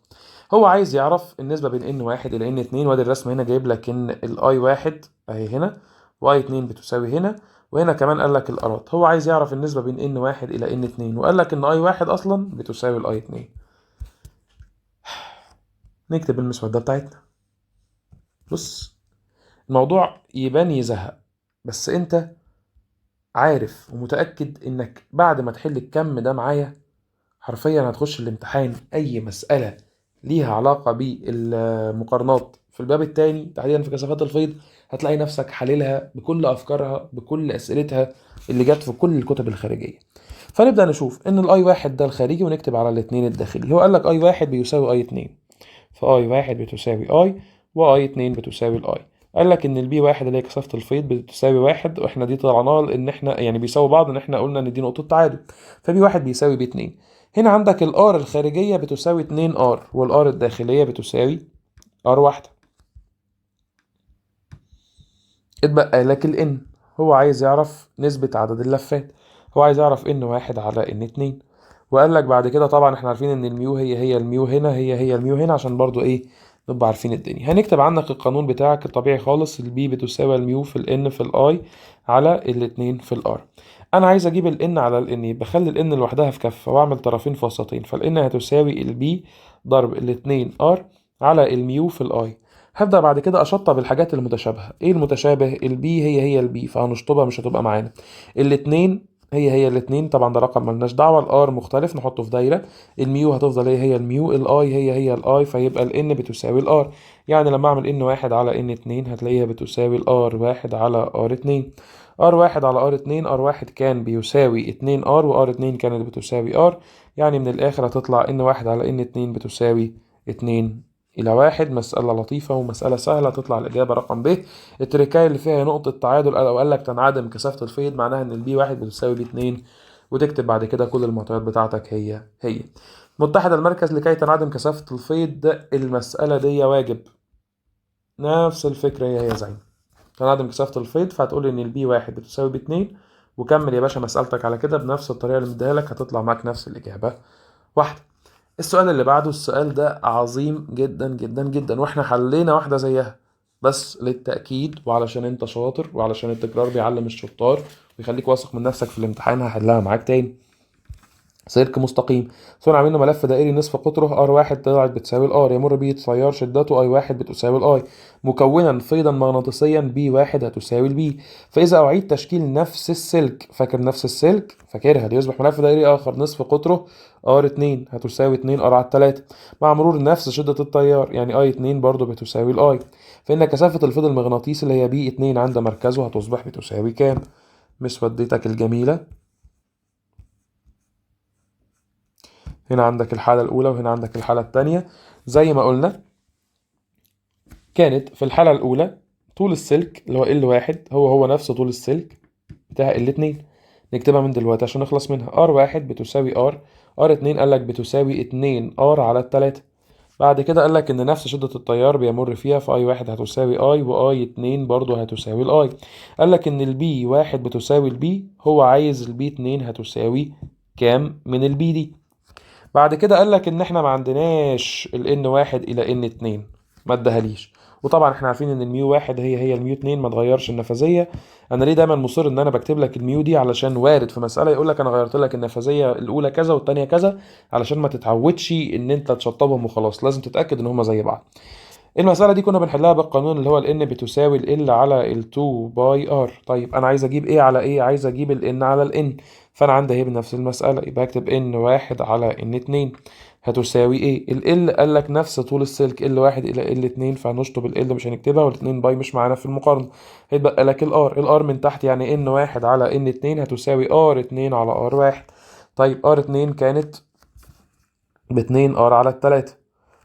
هو عايز يعرف النسبه بين ان واحد الى ان 2، وادي الرسم هنا جايب لك ان الاي واحد اهي هنا، واي 2 بتساوي هنا، وهنا كمان قال لك الارات. هو عايز يعرف النسبه بين ان واحد الى ان 2، وقال لك ان اي واحد اصلا بتساوي الاي 2. نكتب المسودة بتاعتنا. بص، الموضوع يبان يزهق، بس انت عارف ومتأكد انك بعد ما تحل الكم ده معايا حرفيا هتخش الامتحان اي مسألة ليها علاقة بالمقارنات في الباب التاني تحديدا في كثافات الفيض، هتلاقي نفسك حللها بكل افكارها بكل اسئلتها اللي جت في كل الكتب الخارجية. فنبدأ نشوف ان الاي واحد ده الخارجي ونكتب على الاتنين الداخلي. هو قال لك اي واحد بيساوي اي 2، فاي واحد بتساوي اي، واي 2 بتساوي الاي. قال لك ان البي واحد اللي هي كثافة الفيض بتساوي واحد، واحنا دي طلعناها لان احنا يعني بيساوي بعض، ان احنا قلنا ان دي نقطة تعادل، فبي واحد بيساوي بي 2. هنا عندك الار الخارجية بتساوي 2 ار، والار الداخلية بتساوي ار واحدة. اتبقى لك الان. هو عايز يعرف نسبة عدد اللفات، هو عايز يعرف ان واحد على ان 2. وقال لك بعد كده طبعا احنا عارفين ان الميو هي الميو هنا هي الميو هنا، عشان برضو ايه نبقى عارفين الدنيا. هنكتب عندك القانون بتاعك الطبيعي خالص، البي بتساوي الميو في الان في الاي على الاتنين في الار. انا عايز اجيب الان على الان، يبقى خلي الان لوحدها في كفه واعمل طرفين في وسطين، فالان هتساوي البي ضرب الاتنين ار على الميو في الاي. هبدأ بعد كده أشطب الحاجات المتشابهة. إيه المتشابه؟ البي هي البي فهنشطبها مش هتبقى معانا. الاتنين هي الاتنين، طبعا ده رقم ملناش دعوة. الار مختلف نحطه في دايرة. الميو هتفضل هي الميو. الاي هي الاي، فيبقى الان بتساوي الار. يعني لما اعمل ان واحد على ان اتنين هتلاقيها بتساوي الار واحد على ار اتنين. ار واحد على ار اتنين، ار واحد كان بيساوي اتنين ار، وار اتنين كانت بتساوي ار. يعني من الاخر هتطلع ان واحد على ان اتنين بتساوي اتنين الى واحد. مسألة لطيفة ومسألة سهلة، تطلع الإجابة رقم ب. التركاية اللي فيها نقطة تعادل أو قال لك تنعدم كثافة الفيض، معناها إن البي واحد بتساوي بي اتنين، وتكتب بعد كده كل المعطيات بتاعتك هي. متحد المركز لكي تنعدم كثافة الفيض، المسألة دي واجب. نفس الفكرة هي زي تنعدم كثافة الفيض، فهتقول إن البي واحد بتساوي بي اتنين، وكمل يا باشا مسألتك على كده بنفس الطريقة اللي مديها لك، هتطلع معاك نفس الإجابة واحدة. السؤال اللي بعده، السؤال ده عظيم جدا جدا جدا، واحنا حلينا واحدة زيها، بس للتأكيد وعلشان انت شاطر وعلشان التكرار بيعلم الشطار ويخليك واثق من نفسك في الامتحان، هحلها معاك تاني. سلك مستقيم صنع منه ملف دائري نصف قطره ار واحد طلعت بتساوي الار، يمر به تيار شدته اي واحد بتساوي الاي، مكونا فيضا مغناطيسيا بي واحد هتساوي البي. فاذا اعيد تشكيل نفس السلك، فاكر نفس السلك؟ فاكرها، ليصبح ملف دائري اخر نصف قطره ار اتنين هتساوي اتنين ار على التلاتة، مع مرور نفس شدة التيار يعني اي اتنين برضه بتساوي الاي، فان كثافة الفيض المغناطيسي اللي هي بي اتنين عند مركزه هتصبح بتساوي كام؟ مسودتك الجميلة. هنا عندك الحالة الأولى وهنا عندك الحالة التانية. زي ما قلنا كانت في الحالة الأولى طول السلك اللي هو ال واحد هو نفس طول السلك بتاع ال اتنين. نكتبها من دلوقتي عشان نخلص منها. ار واحد بتساوي ار، ار اتنين قالك بتساوي اتنين ار على التلاتة. بعد كده قالك إن نفس شدة التيار بيمر فيها، فاي واحد هتساوي اي واي اتنين برضه هتساوي الاي. قالك إن البي واحد بتساوي البي، هو عايز البي اتنين هتساوي كام من البي دي. بعد كده قال لك ان احنا ما عندناش ال واحد الى ان اتنين، ما ادهاليش. وطبعا احنا عارفين ان الميو واحد هي الميو اتنين، ما تغيرش النفاذيه. انا ليه دايما مصر ان انا بكتب لك الميو دي؟ علشان وارد في مساله يقول لك انا غيرت لك النفاذيه الاولى كذا والثانيه كذا، علشان ما تتعودش ان انت تشطبهم وخلاص، لازم تتاكد ان هما زي بعض. المسألة دي كنا بنحلها بالقانون اللي هو ال n بتساوي ال L على ال 2 باي r. طيب أنا عايز أجيب إيه على إيه؟ عايز أجيب ال n على ال n، فأنا عندي أهي بنفس المسألة، يبقى أكتب n واحد على n اتنين هتساوي إيه؟ ال L قال لك نفس طول السلك ال واحد إلى ال اتنين، فهنشطب ال L مش هنكتبها، وال 2 باي مش معانا في المقارنة. هيتبقى لك ال r من تحت، يعني n واحد على n اتنين هتساوي r اتنين على r واحد. طيب r اتنين كانت باتنين r على التلاتة،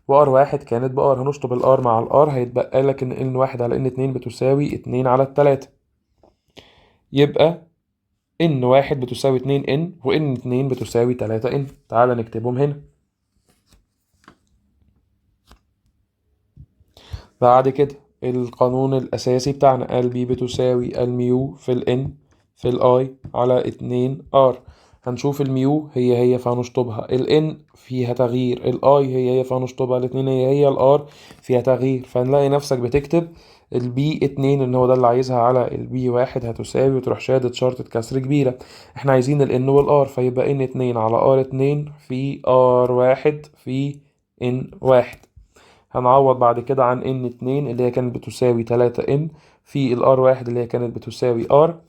وار واحد كانت بار، هنشطب الار مع الار، هيتبقى لك ان ان واحد على ان اتنين بتساوي اتنين على التلاتة. يبقى ان واحد بتساوي اتنين ان، وان اتنين بتساوي تلاتة ان. تعال نكتبهم هنا. بعد كده القانون الاساسي بتاعنا، ال بي بتساوي الميو في الان في الاي على اتنين ار. هنشوف الميو هي فهنشطبها، الان فيها تغيير، الاي هي فهنشطبها، الاتنين هي الار فيها تغيير، فهنلاقي نفسك بتكتب البي اتنين اللي هو ده اللي عايزها على البي واحد هتساوي، وتروح شادد شرطة كسر كبيرة. احنا عايزين الان والار، فيبقى ان اتنين على ار اتنين في ار واحد في ان واحد. هنعوض بعد كده عن ان اتنين اللي هي كانت بتساوي تلاتة ان في الار واحد اللي هي كانت بتساوي ار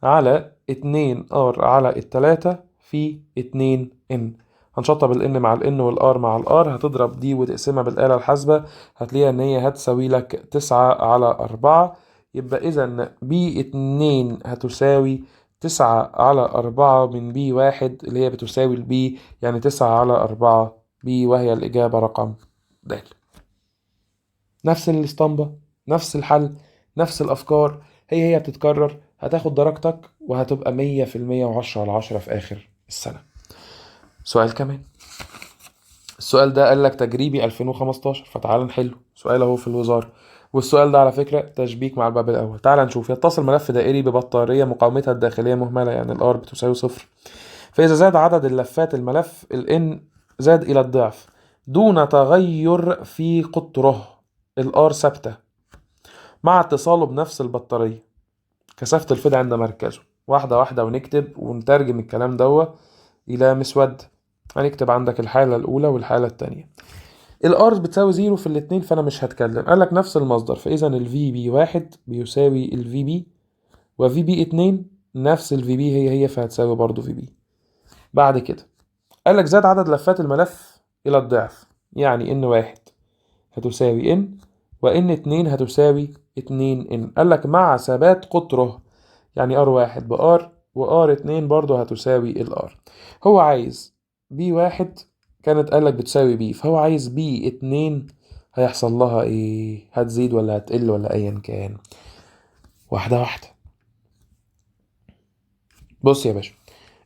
على اتنين ار على التلاتة في اتنين ان. هنشطب الان مع الان والار مع الار، هتضرب دي وتقسمها بالآلة الحاسبة، هتلاقيها ان هي هتساوي لك تسعة على اربعة. يبقى اذا بي اتنين هتساوي تسعة على أربعة من بي واحد اللي هي بتساوي البي، يعني تسعة على أربعة بي، وهي الإجابة رقم د. نفس الاسطمبة، نفس الحل، نفس الأفكار، هي بتتكرر، هتاخد درجتك وهتبقى 100% وعشرة على عشرة في آخر السنة. سؤال كمان. السؤال ده قال لك تجريبي 2015، فتعال نحله. سؤال اهو في الوزارة، والسؤال ده على فكرة تشبيك مع الباب الأول. تعال نشوف. يتصل ملف دائري ببطارية مقاومتها الداخلية مهملة، يعني الار بتساوي صفر، فإذا زاد عدد اللفات الملف ال n زاد إلى الضعف دون تغير في قطره. الار ثابتة مع اتصاله بنفس البطارية، كثافة الفيض عند مركزه. واحدة واحدة ونكتب ونترجم الكلام دوت إلى مسود. هنكتب عندك الحالة الأولى والحالة التانية. الار بتساوي زيرو في الاتنين، فأنا مش هتكلم. قالك نفس المصدر، فإذا الفي بي واحد بيساوي الفي بي، وفي بي اتنين نفس الفي بي هي فهتساوي برضو في بي. بعد كده قالك زاد عدد لفات الملف إلى الضعف، يعني إن واحد هتساوي إن، وإن اتنين هتساوي اتنين إن. قالك مع ثبات قطره، يعني ار واحد بار وار اتنين برضو هتساوي الار. هو عايز بي واحد كانت قالك بتساوي بي، فهو عايز بي اتنين هيحصل لها ايه؟ هتزيد ولا هتقل ولا ايا كان؟ واحدة واحدة. بص يا باشا،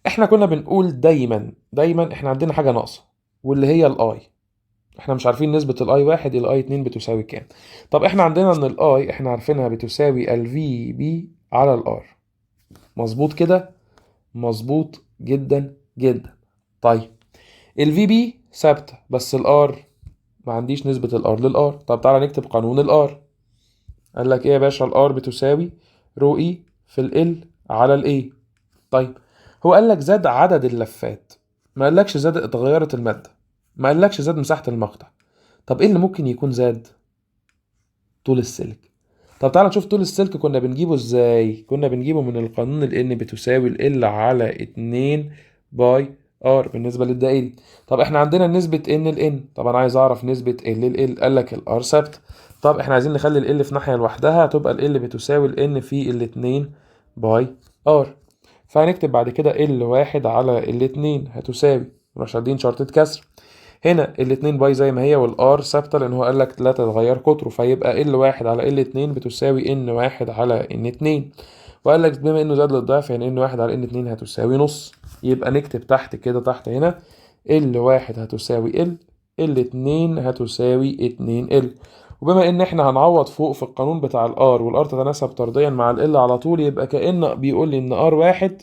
احنا كنا بنقول دايما احنا عندنا حاجة ناقصة، واللي هي الاي. احنا مش عارفين نسبة الاي واحد الى اي اتنين بتساوي كام. طب احنا عندنا ان الاي احنا عارفينها بتساوي الفي بي على الار. مظبوط كده؟ مظبوط جدا جدا. طيب الفي بي ثابتة، بس الار ما عنديش نسبة الار للار. طب تعالى نكتب قانون الار. قال لك ايه يا باشا؟ الار بتساوي رو اي في ال على الاي. طيب هو قال لك زاد عدد اللفات، ما قالكش زاد اتغيرت المادة، ما قالكش زاد مساحة المقطع. طب ايه اللي ممكن يكون زاد؟ طول السلك. طب تعالى نشوف طول السلك كنا بنجيبه ازاي. كنا بنجيبه من القانون ال n بتساوي ال على 2 باي r بالنسبة للدائري. طب احنا عندنا نسبة n ال n، طب انا عايز اعرف نسبة l ال l. قال لك ال r ثابت. طب احنا عايزين نخلي ال l في ناحية لوحدها، تبقى ال l بتساوي ال n في ال 2 باي r. فهنكتب بعد كده ال واحد على ال 2 هتساوي، مش شادين شرطة كسر. هنا الاتنين باي زي ما هي، والار ثابته لان هو قال لك لا تتغير قطره، فيبقى ال واحد على ال اتنين بتساوي ان واحد على ان اتنين. وقال لك بما انه زاد للضعف يعني ان واحد على ان اتنين هتساوي نص. يبقى نكتب تحت كده، تحت هنا ال واحد هتساوي ال اتنين هتساوي اتنين ال. وبما ان احنا هنعوض فوق في القانون بتاع الار، والار تتناسب طرديا مع ال على طول، يبقى كأن بيقول لي ان ار واحد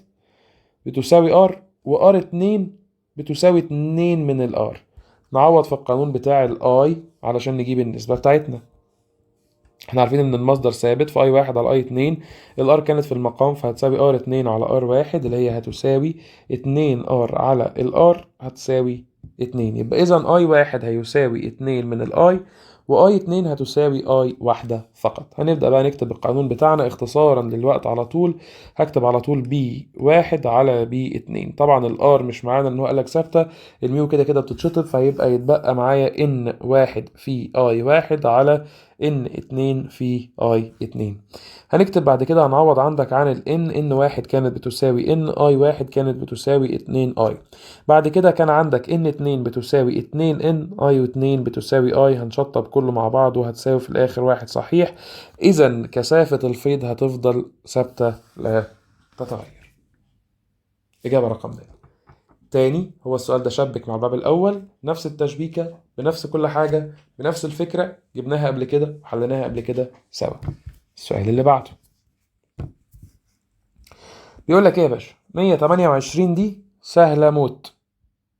بتساوي ار، وار اتنين بتساوي اتنين من الار. نعوض في القانون بتاع الاي علشان نجيب النسبة بتاعتنا. احنا عارفين ان المصدر ثابت، في اي واحد على اي اتنين الار كانت في المقام، فهتساوي ار اتنين على ار واحد اللي هي هتساوي اتنين ار على الار هتساوي اتنين. يبقى اذا اي واحد هيساوي اتنين من الاي، واي اتنين هتساوي اي واحدة فقط. هنبدأ بقى نكتب القانون بتاعنا اختصارا للوقت على طول. هكتب على طول بي واحد على بي اتنين. طبعا الار مش معانا ان هو قالك ثابتة، الميو كده كده بتتشطب، فيبقى يتبقى معايا ان واحد في اي واحد على ان اتنين في اي اتنين. هنكتب بعد كده هنعوض عندك عن ال ان واحد كانت بتساوي ان اي واحد كانت بتساوي اتنين اي. بعد كده كان عندك ان اتنين بتساوي اتنين ان اي واتنين بتساوي اي. هنشطب كله مع بعض وهتساوي في الاخر واحد صحيح. اذا كثافة الفيض هتفضل ثابتة لا تتغير. اجابة رقم د. تاني، هو السؤال ده شبك مع الباب الأول، نفس التشبيكة بنفس كل حاجة بنفس الفكرة، جبناها قبل كده وحليناها قبل كده سوا. السؤال اللي بعده بيقول لك ايه يا باشا؟ 128 دي سهلة موت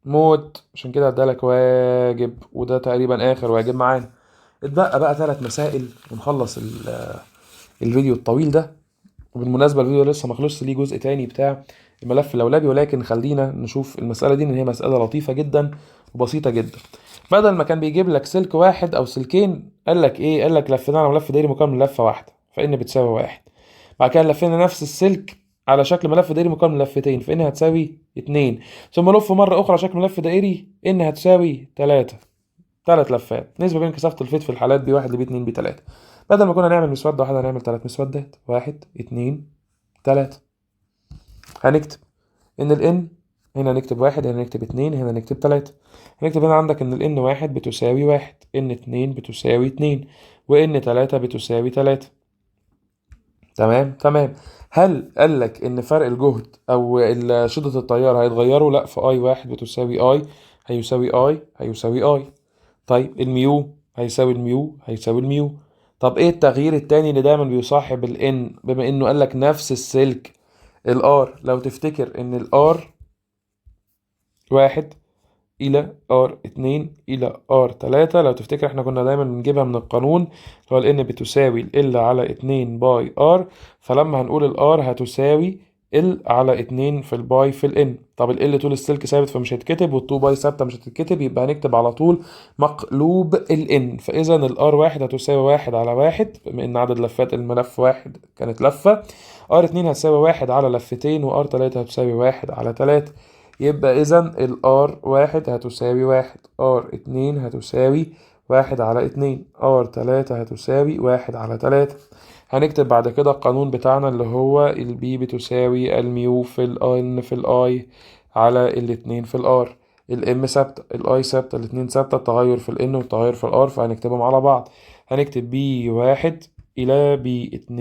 موت، عشان كده ادالك واجب، وده تقريبا آخر واجب معانا. اتبقى بقى 3 مسائل ونخلص الفيديو الطويل ده. وبالمناسبة الفيديو لسه ما خلصش، ليه جزء تاني بتاع الملف اللولبي، ولكن خلينا نشوف المسألة دي ان هي مسألة لطيفة جدا وبسيطة جدا. بدل ما كان بيجيب لك سلك واحد او سلكين، قال لك ايه؟ قال لك لفينا على ملف دايري مكون من لفة واحدة، فان بتساوي واحد. بعد كده لفينا نفس السلك على شكل ملف دايري مكون من لفتين، فان هتساوي اتنين. ثم لف مرة اخرى على شكل ملف دائري، ان هتساوي تلاتة. 3 لفات. نسبة بين كثافة الفيض في الحالات بي واحد لبي اتنين بي تلاتة. بدل ما كنا نعمل مسودة واحدة هنعمل 3 مسودات، واحد اتنين تلاتة. هنكتب ان ال n هنا نكتب واحد، هنا نكتب اتنين، هنا نكتب تلاتة. هنكتب هنا عندك ان ال n واحد بتساوي واحد، n اتنين بتساوي اتنين، و n تلاتة بتساوي تلاتة. تمام. هل قالك ان فرق الجهد او شدة التيار هيتغيروا؟ لا، في اي واحد بتساوي اي هيساوي اي هيساوي اي. طيب الميو هيساوي الميو هيساوي الميو. طب ايه التغيير التاني اللي دايما بيصاحب ال n بما انه قالك نفس السلك؟ الار، لو تفتكر ان الار واحد إلى R2 إلى R3. لو تفتكر احنا كنا دايما بنجيبها من القانون اللي هو ال N بتساوي ال L على 2 باي R. فلما هنقول ال R هتساوي L على 2 في الباي في ال N. طب ال L طول السلك ثابت فمش هيتكتب، وال 2 باي ثابتة مش هتتكتب، يبقى هنكتب على طول مقلوب ال N. فإذا ال R1 هتساوي 1 على 1 بما إن عدد لفات الملف 1 كانت لفة. R2 هتساوي 1 على لفتين، و R3 هتساوي 1 على 3. يبقى إذا ال R1 هتساوي 1، R2 هتساوي 1 على 2، R3 هتساوي 1 على 3. هنكتب بعد كده القانون بتاعنا اللي هو ال B بتساوي الميو في ال N في ال I على الاتنين في ال R. ال M ثابتة، ال I ثابتة، الاتنين ثابتة، التغير في ال N والتغير في ال R، فهنكتبهم على بعض. هنكتب B1 إلى B2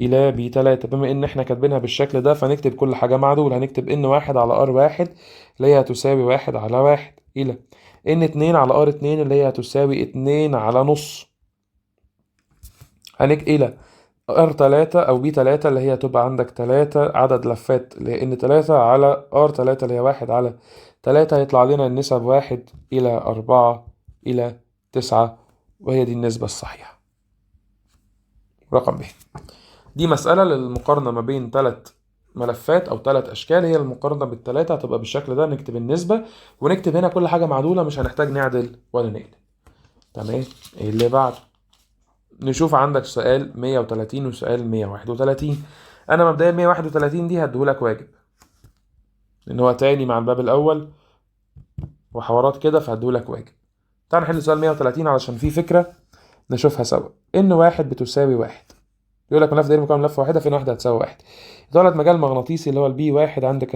إلى B3. بما إن إحنا كاتبينها بالشكل ده فنكتب كل حاجة مع دول. هنكتب N1 على R1 اللي هي هتساوي 1 على 1 إلى N2 على R2 اللي هي هتساوي 2 على نص إلى R3 أو B3 اللي هي هتبقى عندك 3 عدد لفات اللي هي N3 على R3 اللي هي 1 على 3. هيطلع لنا النسب 1 إلى 4 إلى 9، وهي دي النسبة الصحيحة. رقم ب. دي مسألة للمقارنة ما بين 3 ملفات أو 3 أشكال. هي المقارنة بالتلاتة هتبقى بالشكل ده. نكتب النسبة ونكتب هنا كل حاجة معدولة، مش هنحتاج نعدل ولا نقلب. تمام. اللي بعد نشوف عندك سؤال 130 وسؤال 131. أنا مبدئيا 131 دي هديهولك واجب لأن هو تاني مع الباب الأول وحوارات كده، فهديهولك واجب. تعال نحل سؤال 130 علشان فيه فكرة نشوفها سوا. إن 1 بتساوي 1. يقول لك ملف دايري مكون لفه واحده، فين واحده هتساوي 1. يتولد مجال مغناطيسي اللي هو البي 1 عندك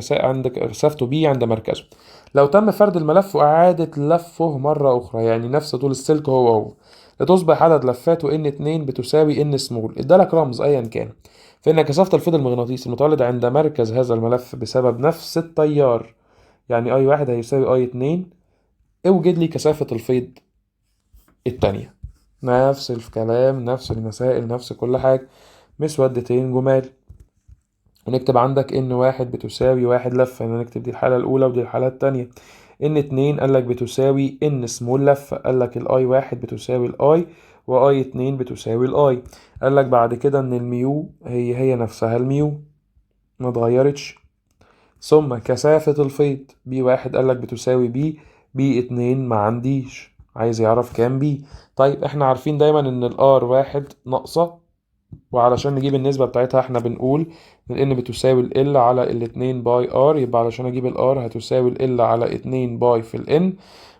كثافته بي عند مركزه. لو تم فرد الملف واعاده لفه مره اخرى، يعني نفس طول السلك هو لتصبح عدد لفاته ان 2 بتساوي ان سمول. ادالك رمز ايا كان، فان كثافه الفيض المغناطيسي المتولد عند مركز هذا الملف بسبب نفس التيار، يعني اي 1 هيساوي اي 2. اوجد لي كثافه الفيض التانية. نفس الكلام، نفس المسائل، نفس كل حاجة، مسودتين جمال. ونكتب عندك ان 1 بتساوي 1 لفة، يعني نكتب دي الحالة الأولى ودي الحالة التانية. ان 2 قالك بتساوي ان سمول لفة، قالك الاي 1 بتساوي الاي واي 2 بتساوي الاي. قالك بعد كده ان الميو هي نفسها الميو ما اتغيرتش. ثم كثافة الفيض بي 1 قالك بتساوي بي 2 ما عنديش، عايز يعرف كام بي. طيب احنا عارفين دايما ان الار 1 ناقصة، وعلشان نجيب النسبة بتاعتها احنا بنقول ان بتساوي ال على الاتنين باي ار. يبقى علشان اجيب الار هتساوي ال على 2 باي في الان.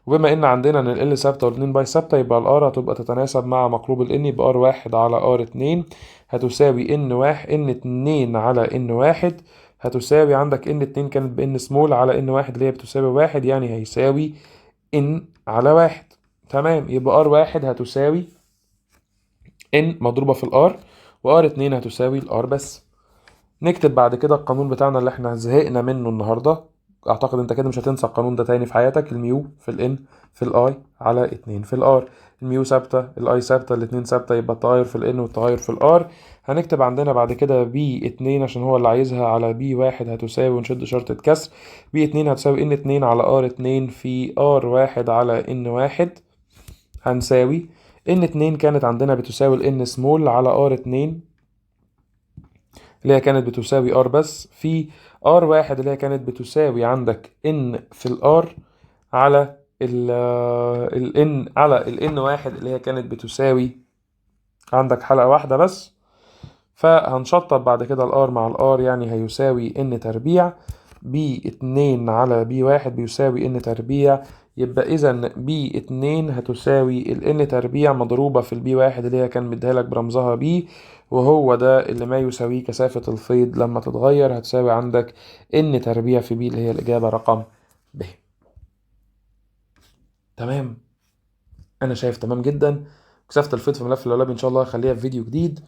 وبما ان عندنا ان ال ثابتة والاتنين باي ثابتة، يبقى الار هتبقى تتناسب مع مقلوب الان. يبقى ار 1 على ار 2 هتساوي ان 2 على ان 1 هتساوي عندك ان 2 كانت بان سمول على ان 1 اللي هي بتساوي 1، يعني هيساوي ان على 1. تمام. يبقى ار 1 هتساوي ان مضروبة في الار، وار 2 هتساوي الار بس. نكتب بعد كده القانون بتاعنا اللي احنا زهقنا منه النهارده. اعتقد انت كده مش هتنسى القانون ده تاني في حياتك. الميو في الان في الاي على 2 في الار. الميو ثابته، الاي ثابته، الاتنين ثابته، يبقى التغير في الان والتغير في الار. هنكتب عندنا بعد كده بي 2 عشان هو اللي عايزها على بي 1 هتساوي، ونشد شرطة كسر، بي 2 هتساوي ان 2 على ار 2 في ار 1 على ان 1 هنساوي ان 2 كانت عندنا بتساوي الان سمول على ار 2 اللي هي كانت بتساوي ار بس، في ار 1 اللي هي كانت بتساوي عندك ان في الار على ال n على ال n1 اللي هي كانت بتساوي عندك حلقة واحدة بس. فهنشطب بعد كده الار مع الار، يعني هيساوي ان تربيع. بي 2 على بي 1 بيساوي ان تربيع. يبقى اذا بي 2 هتساوي ال n تربيع مضروبة في البي 1 اللي هي كان مديها لك برمزها بي، وهو ده اللي ما يساويه كثافة الفيض لما تتغير. هتساوي عندك n تربيع في بي اللي هي الإجابة رقم ب. تمام. انا شايف تمام جدا. كثافة الفيض في ملف اللولبي ان شاء الله هخليها في فيديو جديد.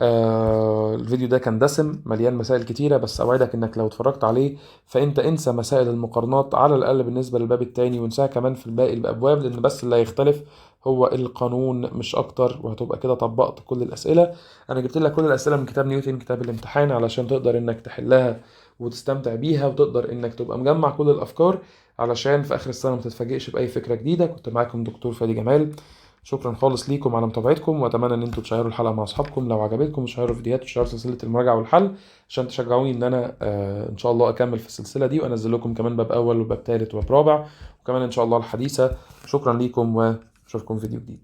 الفيديو ده كان دسم مليان مسائل كتيرة، بس اوعدك انك لو اتفرجت عليه فانت انسى مسائل المقارنات على الاقل بالنسبة للباب التاني، وانساها كمان في الباقي الابواب، لان بس اللي هيختلف هو القانون مش اكتر، وهتبقى كده طبقت كل الاسئلة. انا جبت لك كل الاسئلة من كتاب نيوتن كتاب الامتحان علشان تقدر انك تحلها وتستمتع بيها، وتقدر انك تبقى مجمع كل الافكار علشان في اخر السنه ما تتفاجئش باي فكره جديده. كنت معاكم دكتور فادي جمال، شكرا خالص ليكم على متابعتكم، واتمنى ان انتوا تشيروا الحلقه مع اصحابكم لو عجبتكم، وتشيروا فيديوهات وتشيروا سلسله المراجعه والحل عشان تشجعوني ان انا ان شاء الله اكمل في السلسله دي، وانزل لكم كمان باب اول وباب ثالث وباب رابع، وكمان ان شاء الله الحديثه. شكرا ليكم، واشوفكم في فيديو جديد.